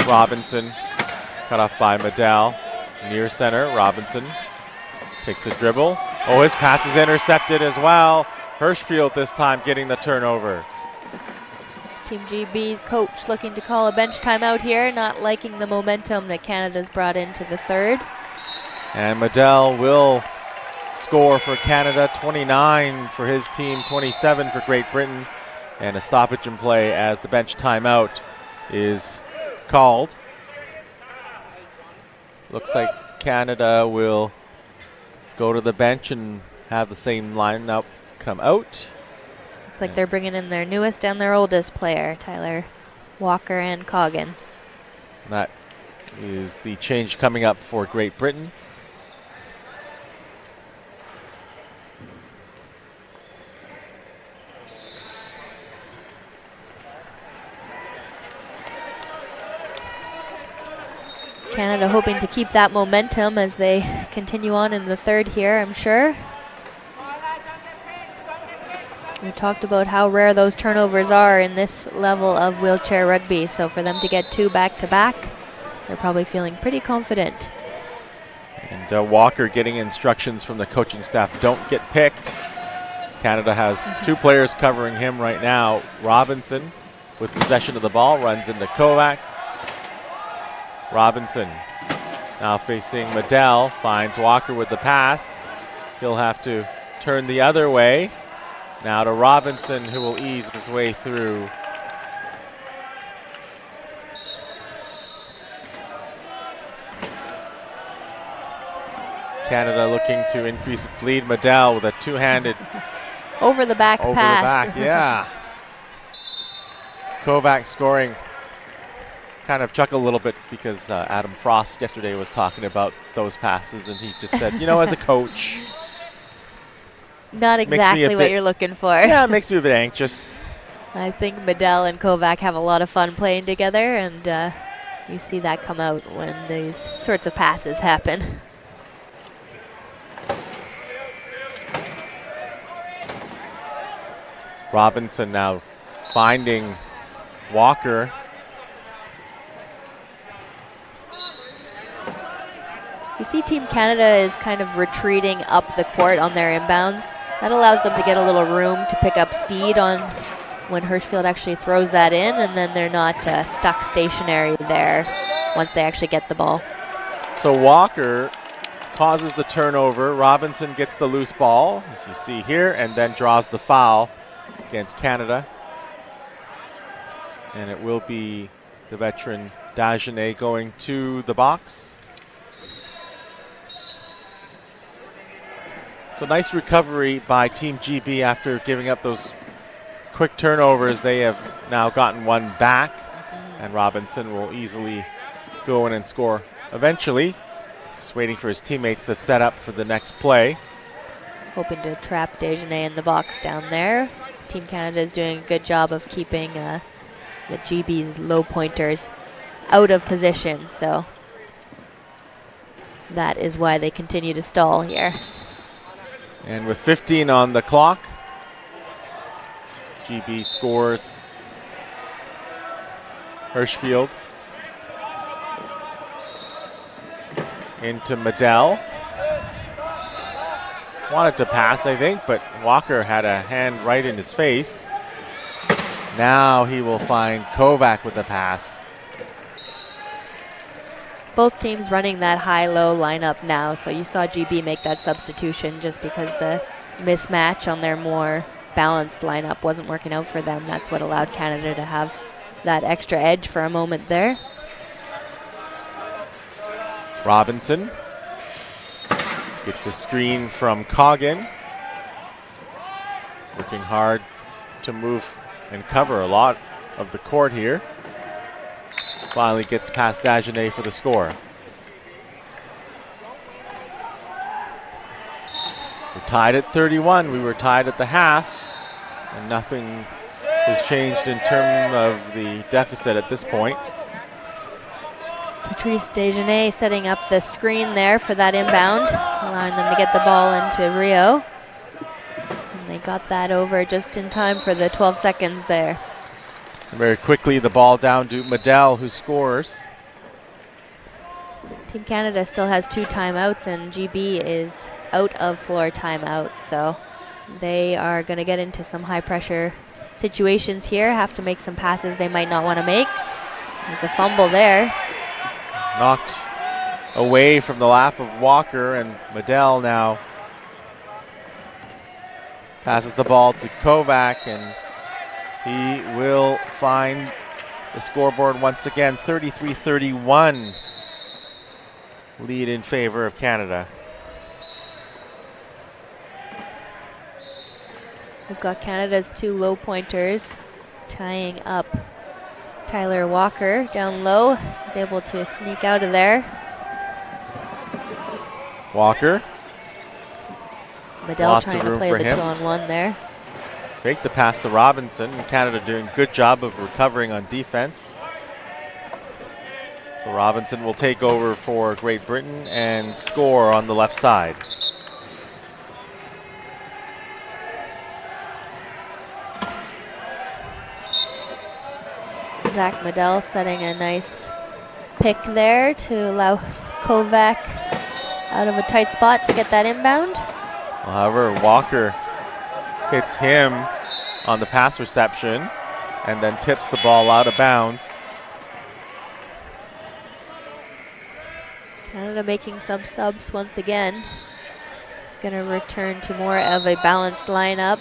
Robinson cut off by Medell. Near center, Robinson takes a dribble. Oh, his pass is intercepted as well. Hirschfield this time getting the turnover. Team GB's coach looking to call a bench timeout here, not liking the momentum that Canada's brought into the third. And Medell will score for Canada, 29 for his team, 27 for Great Britain. And a stoppage in play as the bench timeout is called. Looks like Canada will go to the bench and have the same lineup come out. Looks like they're bringing in their newest and their oldest player, Tyler Walker and Coggin. That is the change coming up for Great Britain. Canada hoping to keep that momentum as they continue on in the third here, I'm sure. We talked about how rare those turnovers are in this level of wheelchair rugby, so for them to get 2 back-to-back, they're probably feeling pretty confident. And Walker getting instructions from the coaching staff, don't get picked. Canada has two players covering him right now. Robinson with possession of the ball runs into Kovac. Robinson now facing Medell, finds Walker with the pass. He'll have to turn the other way. Now to Robinson, who will ease his way through. Canada looking to increase its lead. Medell with a two-handed over the back pass. Over the back, yeah. Kovac scoring. Kind of chuckled a little bit because Adam Frost yesterday was talking about those passes, and he just said, you know, as a coach, not exactly what you're looking for. Yeah, it makes me a bit anxious. I think Medell and Kovac have a lot of fun playing together, and you see that come out when these sorts of passes happen. Robinson now finding Walker. You see Team Canada is kind of retreating up the court on their inbounds. That allows them to get a little room to pick up speed on when Hirschfield actually throws that in, and then they're not stuck stationary there once they actually get the ball. So Walker causes the turnover. Robinson gets the loose ball, as you see here, and then draws the foul against Canada. And it will be the veteran Dagenet going to the box. So nice recovery by Team GB after giving up those quick turnovers. They have now gotten one back, and Robinson will easily go in and score eventually. Just waiting for his teammates to set up for the next play. Hoping to trap Dagenet in the box down there. Team Canada is doing a good job of keeping the GB's low pointers out of position, so that is why they continue to stall here. And with 15 on the clock, GB scores. Hirschfield into Medell. Wanted to pass, I think, but Walker had a hand right in his face. Now he will find Kovac with the pass. Both teams running that high-low lineup now, so you saw GB make that substitution just because the mismatch on their more balanced lineup wasn't working out for them. That's what allowed Canada to have that extra edge for a moment there. Robinson gets a screen from Coggin. Working hard to move and cover a lot of the court here. Finally gets past Dagenet for the score. We're tied at 31. We were tied at the half, and nothing has changed in terms of the deficit at this point. Patrice Dagenet setting up the screen there for that inbound, allowing them to get the ball into Rio. And they got that over just in time for the 12 seconds there. Very quickly, the ball down to Medell, who scores. Team Canada still has 2 timeouts, and GB is out of floor timeouts, so they are going to get into some high-pressure situations here, have to make some passes they might not want to make. There's a fumble there. Knocked away from the lap of Walker, and Medell now passes the ball to Kovac, and he will find the scoreboard once again. 33-31 lead in favor of Canada. We've got Canada's 2 low pointers tying up Tyler Walker down low. He's able to sneak out of there. Walker. Medell trying to play the 2-on-1 there. Fake the pass to Robinson. Canada doing a good job of recovering on defense. So Robinson will take over for Great Britain and score on the left side. Zach Medell setting a nice pick there to allow Kovac out of a tight spot to get that inbound. However, Walker hits him on the pass reception and then tips the ball out of bounds. Canada making some subs once again. Gonna return to more of a balanced lineup.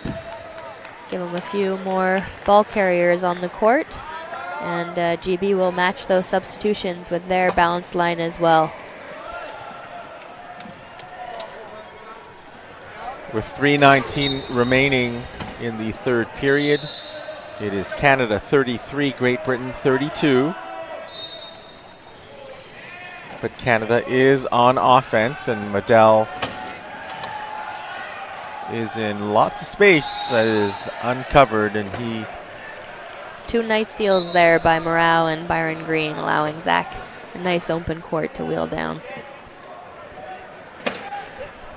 Give them a few more ball carriers on the court. And GB will match those substitutions with their balanced line as well. With 3:19 remaining in the third period, it is Canada 33, Great Britain 32. But Canada is on offense, and Medell is in lots of space that is uncovered, and he... Two nice seals there by Morale and Byron Green, allowing Zach a nice open court to wheel down.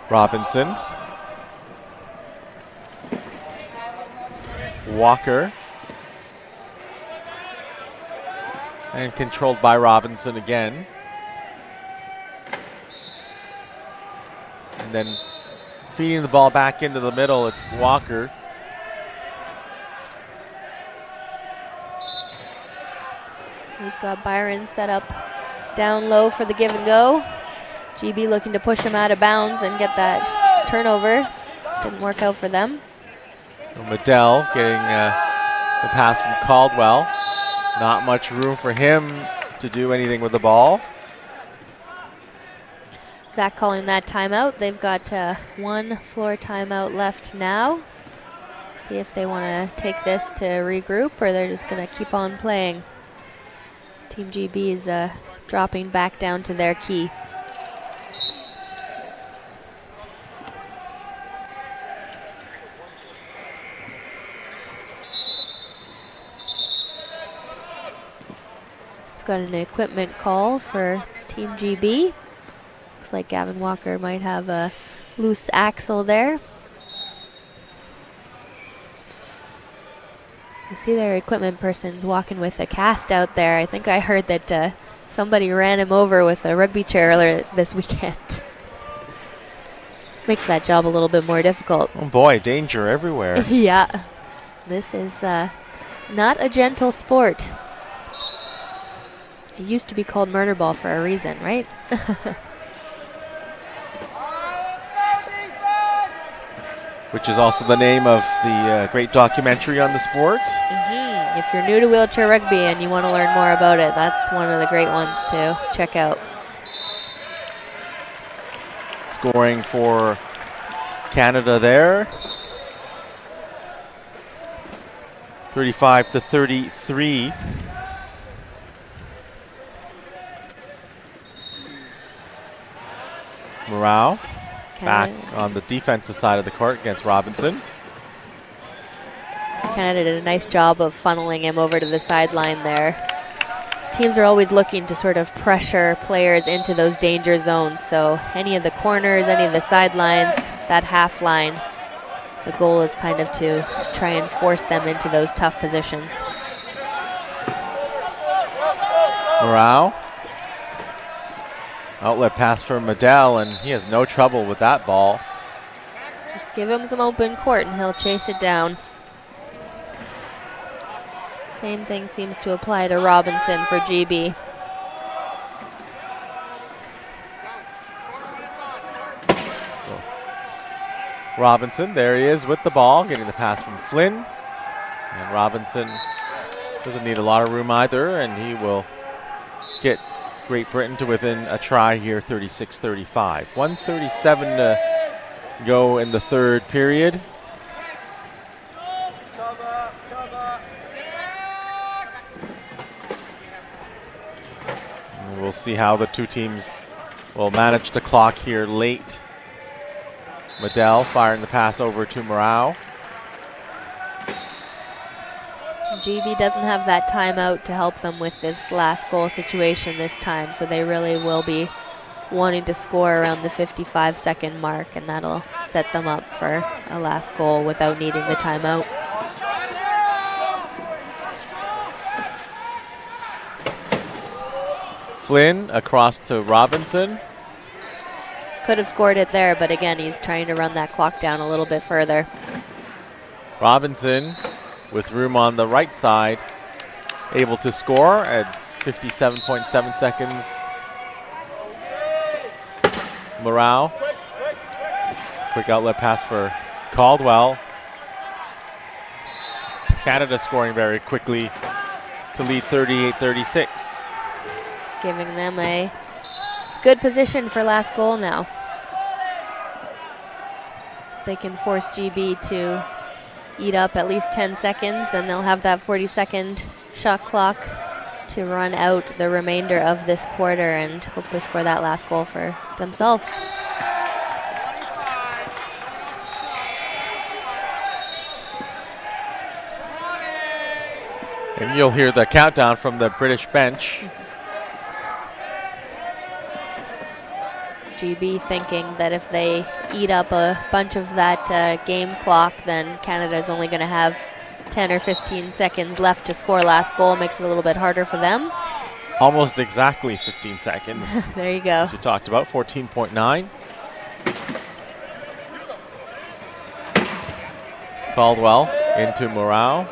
Robinson. Walker. And controlled by Robinson again. And then feeding the ball back into the middle, it's Walker. We've got Byron set up down low for the give and go. GB looking to push him out of bounds and get that turnover. Didn't work out for them. Medell getting the pass from Caldwell. Not much room for him to do anything with the ball. Zach calling that timeout. They've got one floor timeout left now. See if they want to take this to regroup or they're just going to keep on playing. Team GB is dropping back down to their key. We've got an equipment call for Team GB. Looks like Gavin Walker might have a loose axle there. You see their equipment person's walking with a cast out there. I think I heard that somebody ran him over with a rugby chair earlier this weekend. Makes that job a little bit more difficult. Oh boy, danger everywhere. Yeah, this is not a gentle sport. It used to be called murder ball for a reason, right? Which is also the name of the great documentary on the sport. If you're new to wheelchair rugby and you want to learn more about it, that's one of the great ones to check out. Scoring for Canada there. 35-33. Morale back on the defensive side of the court against Robinson. Canada did a nice job of funneling him over to the sideline there. Teams are always looking to sort of pressure players into those danger zones. So any of the corners, any of the sidelines, that half line, the goal is kind of to try and force them into those tough positions. Morale. Outlet pass for Medell, and he has no trouble with that ball. Just give him some open court and he'll chase it down. Same thing seems to apply to Robinson for GB. Robinson, there he is with the ball, getting the pass from Flynn. And Robinson doesn't need a lot of room either, and he will get Great Britain to within a try here, 36-35. 1:37 to go in the third period. And we'll see how the two teams will manage the clock here late. Medell firing the pass over to Morale. GB doesn't have that timeout to help them with this last goal situation this time, so they really will be wanting to score around the 55-second mark, and that'll set them up for a last goal without needing the timeout. Flynn across to Robinson. Could have scored it there, but again, he's trying to run that clock down a little bit further. Robinson with room on the right side, able to score at 57.7 seconds. Morale. Quick outlet pass for Caldwell. Canada scoring very quickly to lead 38-36. Giving them a good position for last goal now. If they can force GB to eat up at least 10 seconds, then they'll have that 40-second shot clock to run out the remainder of this quarter and hopefully score that last goal for themselves. And you'll hear the countdown from the British bench. GB thinking that if they eat up a bunch of that game clock, then Canada's only going to have 10 or 15 seconds left to score last goal. Makes it a little bit harder for them. Almost exactly 15 seconds. There you go. As you talked about, 14.9. Caldwell into Morale.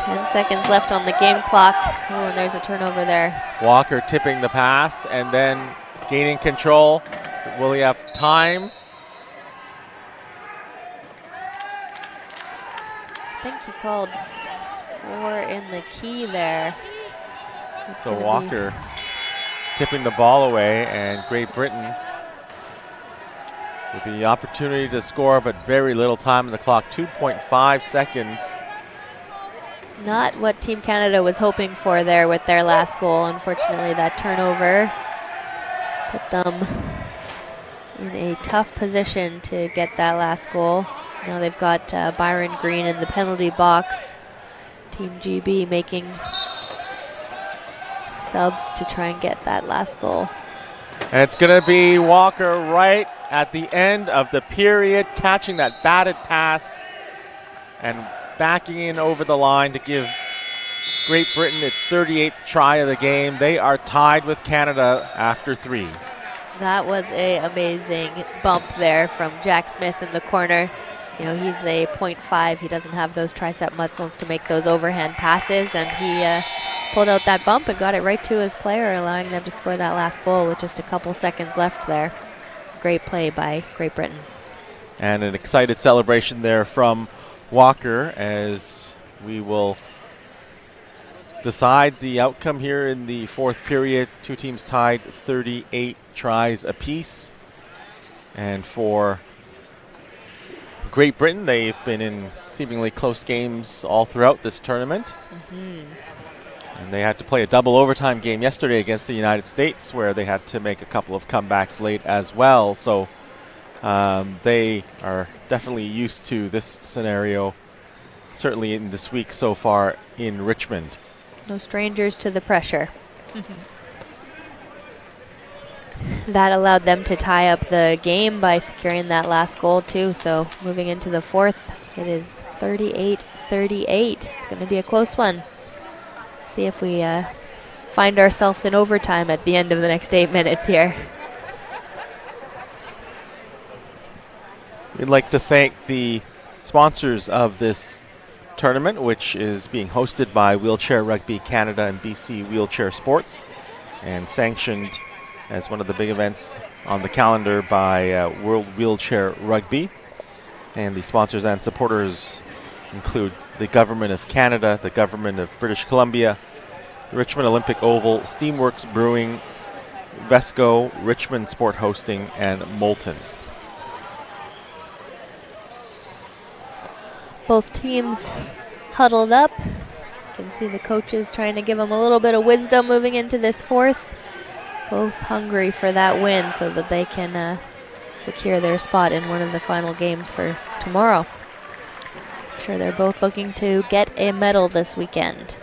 10 seconds left on the game clock. Oh, and there's a turnover there. Walker tipping the pass and then gaining control. Will he have time? I think he called 4 in the key there. So Walker tipping the ball away, and Great Britain with the opportunity to score, but very little time on the clock, 2.5 seconds. Not what Team Canada was hoping for there with their last goal. Unfortunately, that turnover put them in a tough position to get that last goal. Now they've got Byron Green in the penalty box. Team GB making subs to try and get that last goal. And it's going to be Walker right at the end of the period, catching that batted pass and backing in over the line to give Great Britain its 38th try of the game. They are tied with Canada after 3. That was an amazing bump there from Jack Smith in the corner. You know, he's a 0.5. He doesn't have those tricep muscles to make those overhand passes, and he pulled out that bump and got it right to his player, allowing them to score that last goal with just a couple seconds left there. Great play by Great Britain. And an excited celebration there from Walker as we will decide the outcome here in the fourth period. Two teams tied 38 tries apiece. And for Great Britain, they've been in seemingly close games all throughout this tournament. And they had to play a double overtime game yesterday against the United States, where they had to make a couple of comebacks late as well. So they are definitely used to this scenario, certainly in this week so far in Richmond. No strangers to the pressure. That allowed them to tie up the game by securing that last goal too. So moving into the fourth, it is 38-38. It's going to be a close one. See if we find ourselves in overtime at the end of the next 8 minutes here. We'd like to thank the sponsors of this tournament, which is being hosted by Wheelchair Rugby Canada and BC Wheelchair Sports, and sanctioned as one of the big events on the calendar by World Wheelchair Rugby. And the sponsors and supporters include the Government of Canada, the Government of British Columbia, the Richmond Olympic Oval, Steamworks Brewing, Vesco, Richmond Sport Hosting, and Moulton. Both teams huddled up. You can see the coaches trying to give them a little bit of wisdom moving into this fourth. Both hungry for that win so that they can secure their spot in one of the final games for tomorrow. I'm sure they're both looking to get a medal this weekend.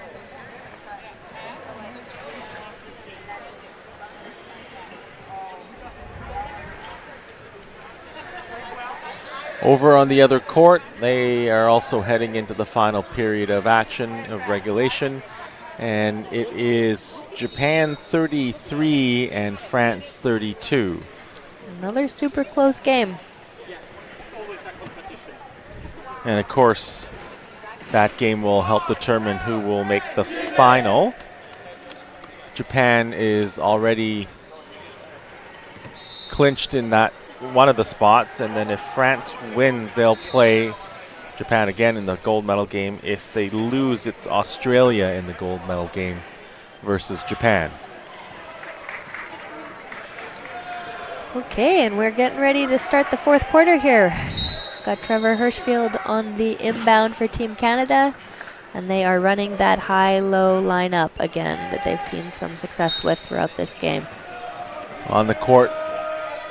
Over on the other court, they are also heading into the final period of action of regulation. And it is Japan 33 and France 32. Another super close game. And of course, that game will help determine who will make the final. Japan is already clinched in that one of the spots, and then if France wins, they'll play Japan again in the gold medal game. If they lose, it's Australia in the gold medal game versus Japan. Okay, and we're getting ready to start the fourth quarter here. Got Trevor Hirschfield on the inbound for Team Canada, and they are running that high-low lineup again that they've seen some success with throughout this game. On the court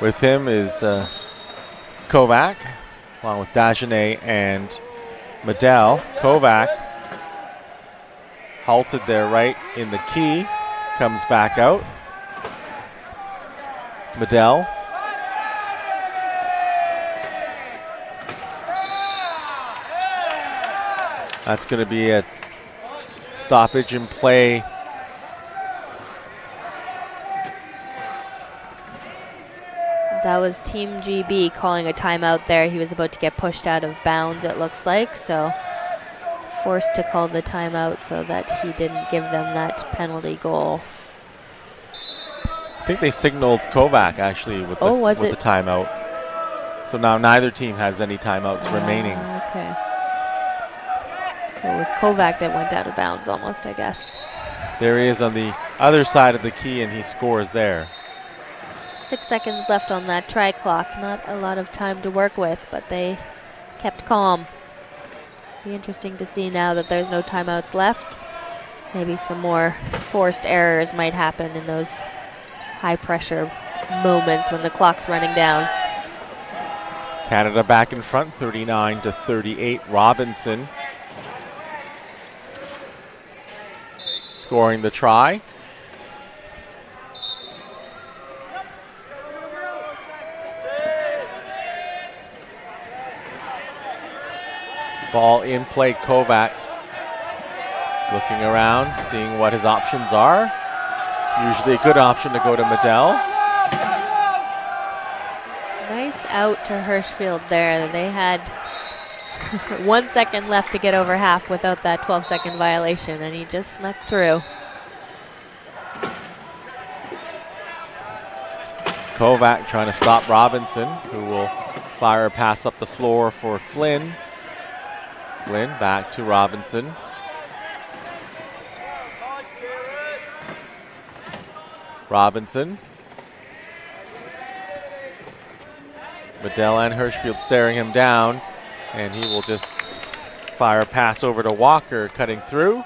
with him is Kovac, along with Dagenet and Medel. Kovac halted there right in the key, comes back out. Medel. That's going to be a stoppage in play. That was Team GB calling a timeout there. He was about to get pushed out of bounds, it looks like, so forced to call the timeout so that he didn't give them that penalty goal. I think they signaled Kovac actually with the timeout. So now neither team has any timeouts remaining. Okay. So it was Kovac that went out of bounds almost, I guess. There he is on the other side of the key, and he scores there. 6 seconds left on that try clock. Not a lot of time to work with, but they kept calm. Be interesting to see now that there's no timeouts left. Maybe some more forced errors might happen in those high-pressure moments when the clock's running down. Canada back in front, 39-38. Robinson scoring the try. Ball in play, Kovac looking around, seeing what his options are. Usually a good option to go to Medel. Nice out to Hirschfield there. They had 1 second left to get over half without that 12-second violation, and he just snuck through. Kovac trying to stop Robinson, who will fire a pass up the floor for Flynn. Flynn back to Robinson. Robinson. Medel and Hirschfield staring him down, and he will just fire a pass over to Walker, cutting through.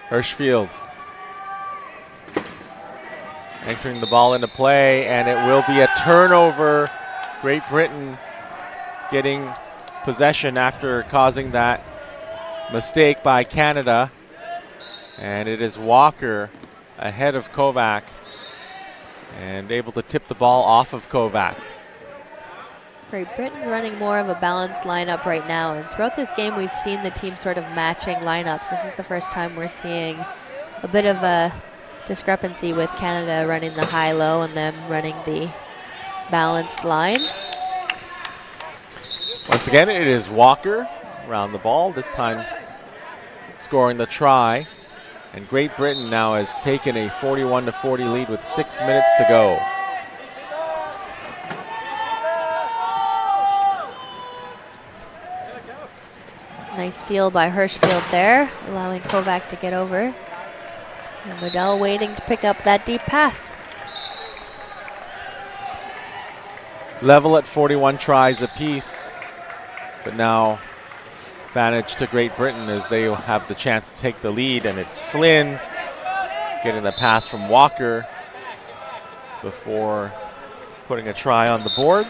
Hirschfield entering the ball into play, and it will be a turnover. Great Britain getting possession after causing that mistake by Canada. And it is Walker ahead of Kovac and able to tip the ball off of Kovac. Great Britain's running more of a balanced lineup right now, and throughout this game we've seen the team sort of matching lineups. This is the first time we're seeing a bit of a discrepancy with Canada running the high-low and them running the balanced line. Once again, it is Walker around the ball, this time scoring the try. And Great Britain now has taken a 41-40 lead with 6 minutes to go. Nice seal by Hirschfield there, allowing Kovac to get over. And Medel waiting to pick up that deep pass. Level at 41 tries apiece, but now advantage to Great Britain as they have the chance to take the lead, and it's Flynn getting the pass from Walker before putting a try on the board.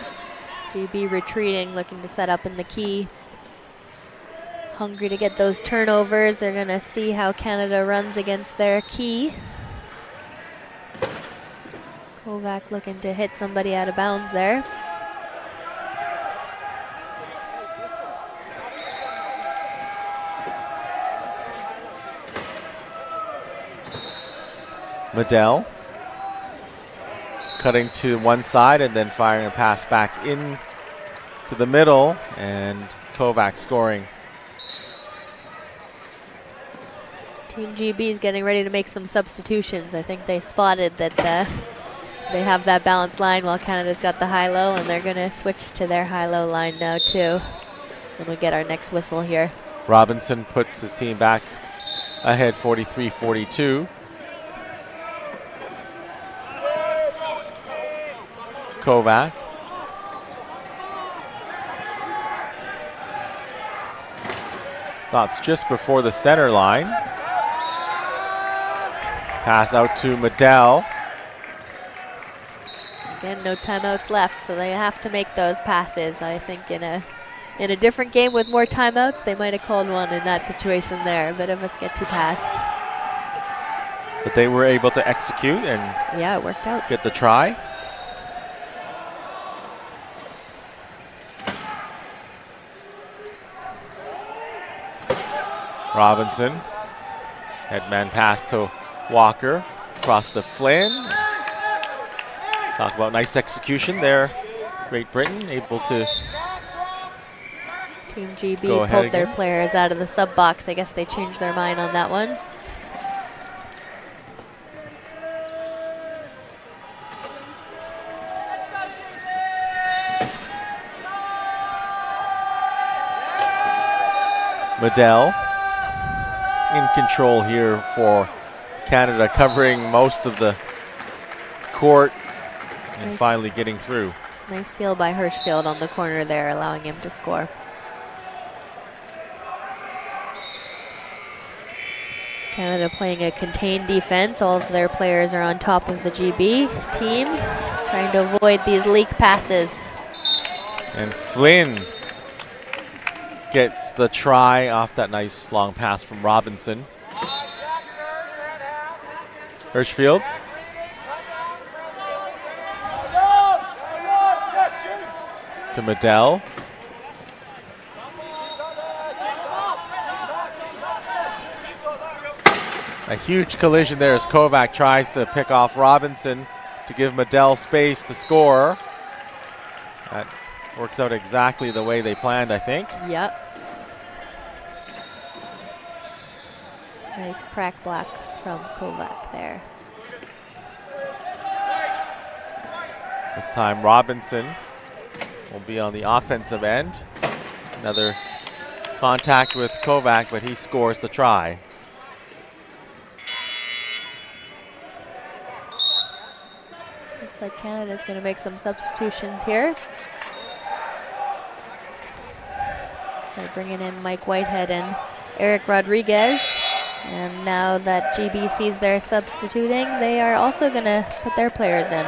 GB retreating, looking to set up in the key. Hungry to get those turnovers. They're going to see how Canada runs against their key. Kovac looking to hit somebody out of bounds there. Medel cutting to one side and then firing a pass back in to the middle, and Kovac scoring. Team GB is getting ready to make some substitutions. I think they spotted that they have that balanced line while Canada's got the high-low, and they're going to switch to their high-low line now too when we get our next whistle here. Robinson puts his team back ahead 43-42. Kovac. Stops just before the center line. Pass out to Medell. Again, no timeouts left, so they have to make those passes. I think in a different game with more timeouts, they might have called one in that situation there. A bit of a sketchy pass. But they were able to execute and yeah, it worked out. Get the try. Robinson. Headman pass to Walker. Across to Flynn. Talk about nice execution there. Great Britain able to Team GB pulled their players out of the sub box. I guess they changed their mind on that one. Medell in control here for Canada, covering most of the court and finally getting through. Nice seal by Hirschfield on the corner there, allowing him to score. Canada playing a contained defense. All of their players are on top of the GB team, trying to avoid these leak passes. And Flynn gets the try off that nice long pass from Robinson. Hirschfield. To Medell. A huge collision there as Kovac tries to pick off Robinson to give Medell space to score. That works out exactly the way they planned, I think. Yep. Nice crack block from Kovac there. This time Robinson will be on the offensive end. Another contact with Kovac, but he scores the try. Looks like Canada's going to make some substitutions here. They're bringing in Mike Whitehead and Eric Rodriguez. And now that GB sees they're substituting, they are also going to put their players in.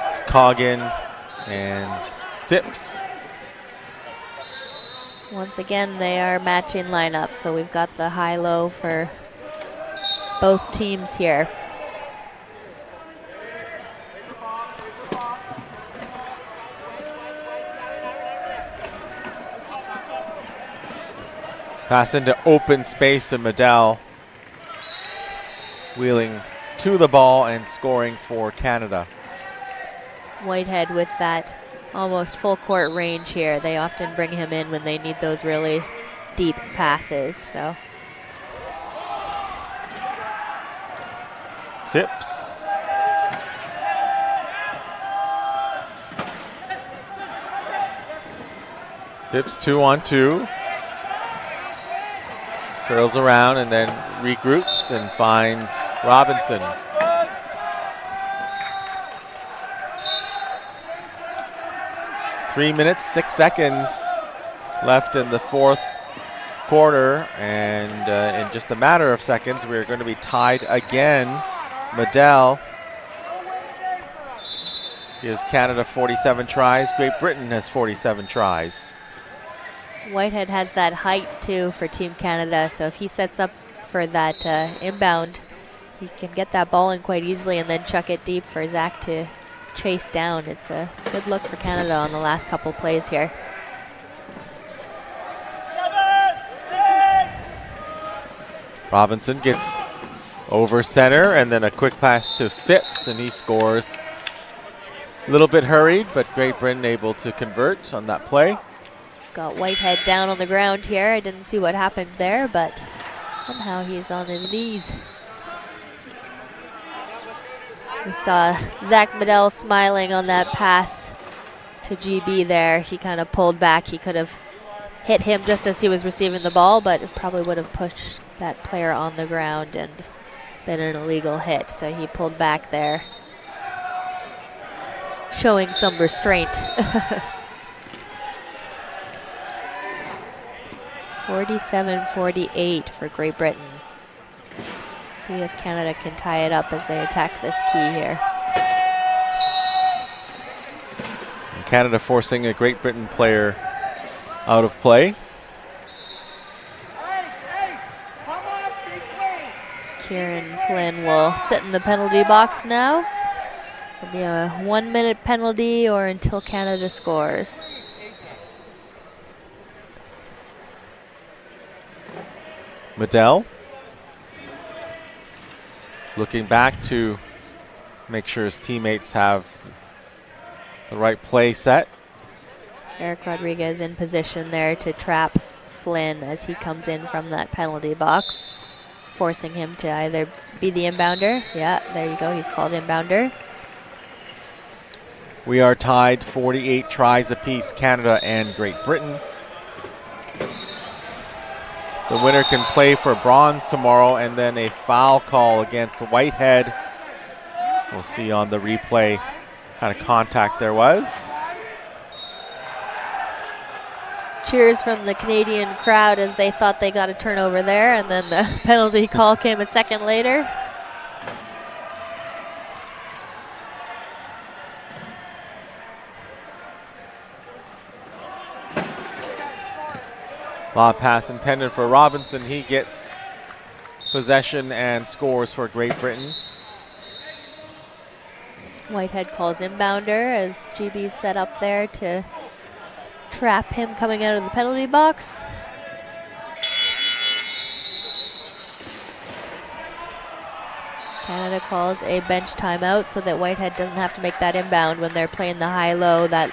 It's Coggin and Phipps. Once again, they are matching lineups, so we've got the high-low for both teams here. Pass into open space and Medell wheeling to the ball and scoring for Canada. Whitehead with that almost full court range here. They often bring him in when they need those really deep passes. So Phipps. Phipps 2-on-2. Curls around and then regroups and finds Robinson. Three minutes, 6 seconds left in the fourth quarter, and in just a matter of seconds, we're going to be tied again. Medell gives Canada 47 tries. Great Britain has 47 tries. Whitehead has that height too for Team Canada, so if he sets up for that inbound, he can get that ball in quite easily and then chuck it deep for Zach to chase down. It's a good look for Canada on the last couple plays here. Robinson gets over center and then a quick pass to Phipps, and he scores A little bit hurried, but Great Britain able to convert on that play. Got Whitehead down on the ground here. I didn't see what happened there, but somehow he's on his knees. We saw Zach Medell smiling on that pass to GB there. He kind of pulled back. He could have hit him just as he was receiving the ball, but it probably would have pushed that player on the ground and been an illegal hit. So he pulled back there, showing some restraint. 47-48 for Great Britain. See if Canada can tie it up as they attack this key here. Canada forcing a Great Britain player out of play. Kieran Flynn will sit in the penalty box now. It'll be a 1-minute penalty or until Canada scores. Medell looking back to make sure his teammates have the right play set. Eric Rodriguez in position there to trap Flynn as he comes in from that penalty box, forcing him to either be the inbounder. Yeah, there you go. He's called inbounder. We are tied 48 tries apiece, Canada and Great Britain. The winner can play for bronze tomorrow, and then a foul call against Whitehead. We'll see on the replay what kind of contact there was. Cheers from the Canadian crowd as they thought they got a turnover there, and then the penalty call came a second later. Lob pass intended for Robinson. He gets possession and scores for Great Britain. Whitehead calls inbounder as GB's set up there to trap him coming out of the penalty box. Canada calls a bench timeout so that Whitehead doesn't have to make that inbound when they're playing the high-low. That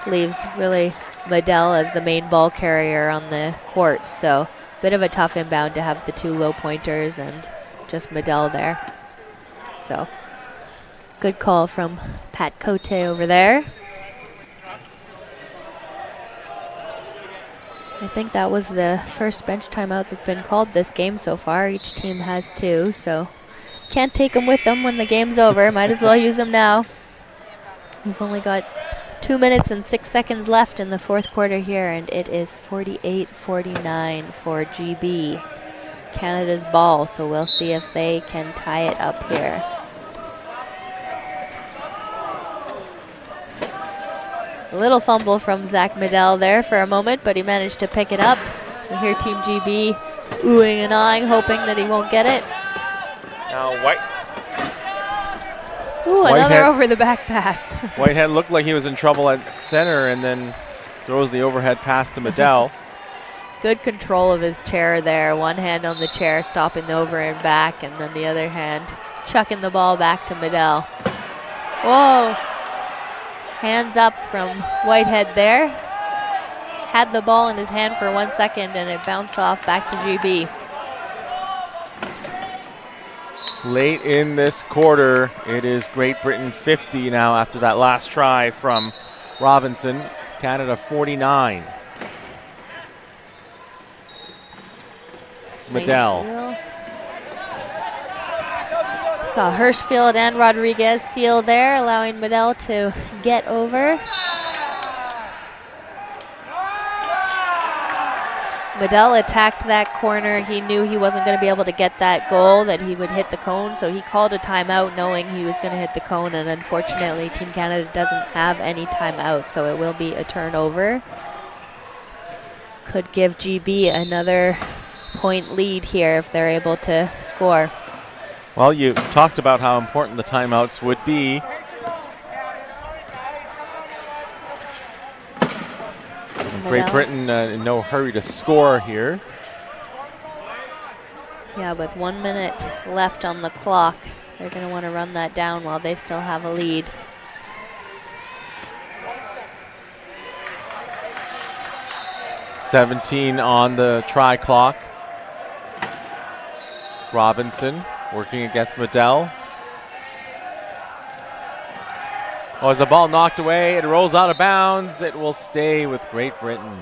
leaves really Medell as the main ball carrier on the court. So bit of a tough inbound to have the two low pointers and just Medell there. So good call from Pat Cote over there. I think that was the first bench timeout that's been called this game so far. Each team has two, so can't take them with them when the game's over. Might as well use them now. We've only got 2 minutes and 6 seconds left in the fourth quarter here, and it is 48-49 for GB. Canada's ball, so we'll see if they can tie it up here. A little fumble from Zach Medell there for a moment, but he managed to pick it up. We hear Team GB oohing and ahhing, hoping that he won't get it. Now Another over the back pass. Whitehead looked like he was in trouble at center and then throws the overhead pass to Medell. Good control of his chair there. One hand on the chair, stopping the over and back, and then the other hand chucking the ball back to Medell. Whoa. Hands up from Whitehead there. Had the ball in his hand for 1 second and it bounced off back to GB. Late in this quarter, it is Great Britain 50 now after that last try from Robinson. Canada 49. Medell. Nice. Saw Hirschfield and Rodriguez seal there, allowing Medell to get over. Medell attacked that corner. He knew he wasn't going to be able to get that goal, that he would hit the cone, so he called a timeout knowing he was going to hit the cone, and unfortunately Team Canada doesn't have any timeout, so it will be a turnover. Could give GB another point lead here if they're able to score. Well, you talked about how important the timeouts would be. Great Britain in no hurry to score here. Yeah, with 1 minute left on the clock, they're going to want to run that down while they still have a lead. 17 on the try clock. Robinson working against Medell. Oh, as the ball knocked away, it rolls out of bounds. It will stay with Great Britain.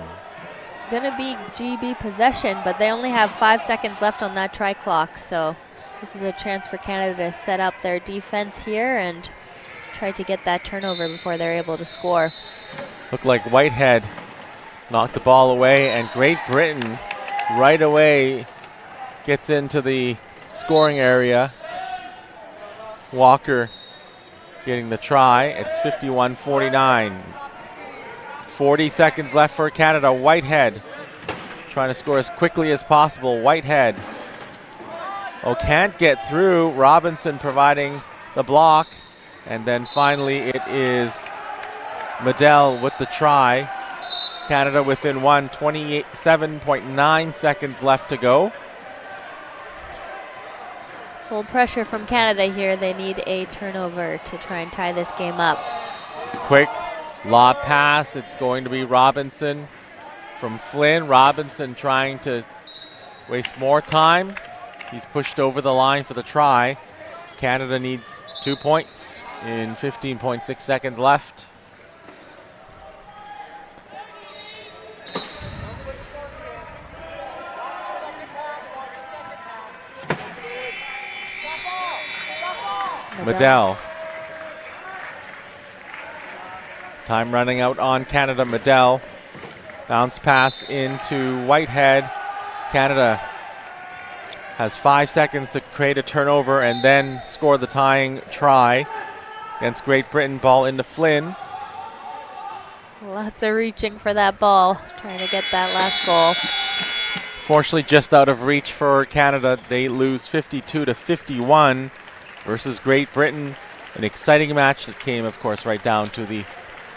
Gonna be GB possession, but they only have 5 seconds left on that try clock, so this is a chance for Canada to set up their defense here and try to get that turnover before they're able to score. Looked like Whitehead knocked the ball away, and Great Britain right away gets into the scoring area. Walker getting the try. It's 51-49. 40 seconds left for Canada. Whitehead trying to score as quickly as possible. Whitehead. Oh, can't get through. Robinson providing the block. And then finally it is Medell with the try. Canada within one, 27.9 seconds left to go. Full pressure from Canada here. They need a turnover to try and tie this game up. Quick lob pass. It's going to be Robinson from Flynn. Robinson trying to waste more time. He's pushed over the line for the try. Canada needs 2 points in 15.6 seconds left. Medell. Time running out on Canada. Medell. Bounce pass into Whitehead. Canada has 5 seconds to create a turnover and then score the tying try against Great Britain. Ball into Flynn. Lots of reaching for that ball, trying to get that last goal. Fortunately, just out of reach for Canada. They lose 52-51 versus Great Britain. An exciting match that came, of course, right down to the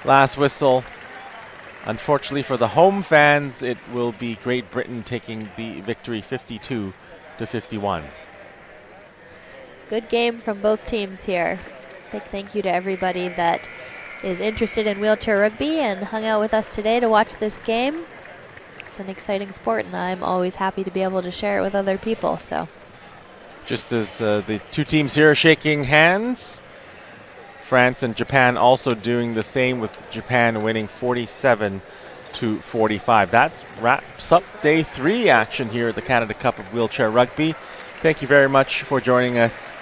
last whistle. Unfortunately for the home fans, it will be Great Britain taking the victory 52-51. Good game from both teams here. Big thank you to everybody that is interested in wheelchair rugby and hung out with us today to watch this game. It's an exciting sport, and I'm always happy to be able to share it with other people. So, just as the two teams here are shaking hands, France and Japan also doing the same, with Japan winning 47-45. That wraps up day 3 action here at the Canada Cup of Wheelchair Rugby. Thank you very much for joining us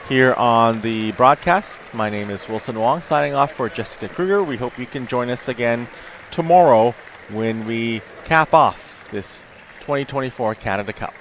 here on the broadcast. My name is Wilson Wong, signing off for Jessica Kruger. We hope you can join us again tomorrow when we cap off this 2024 Canada Cup.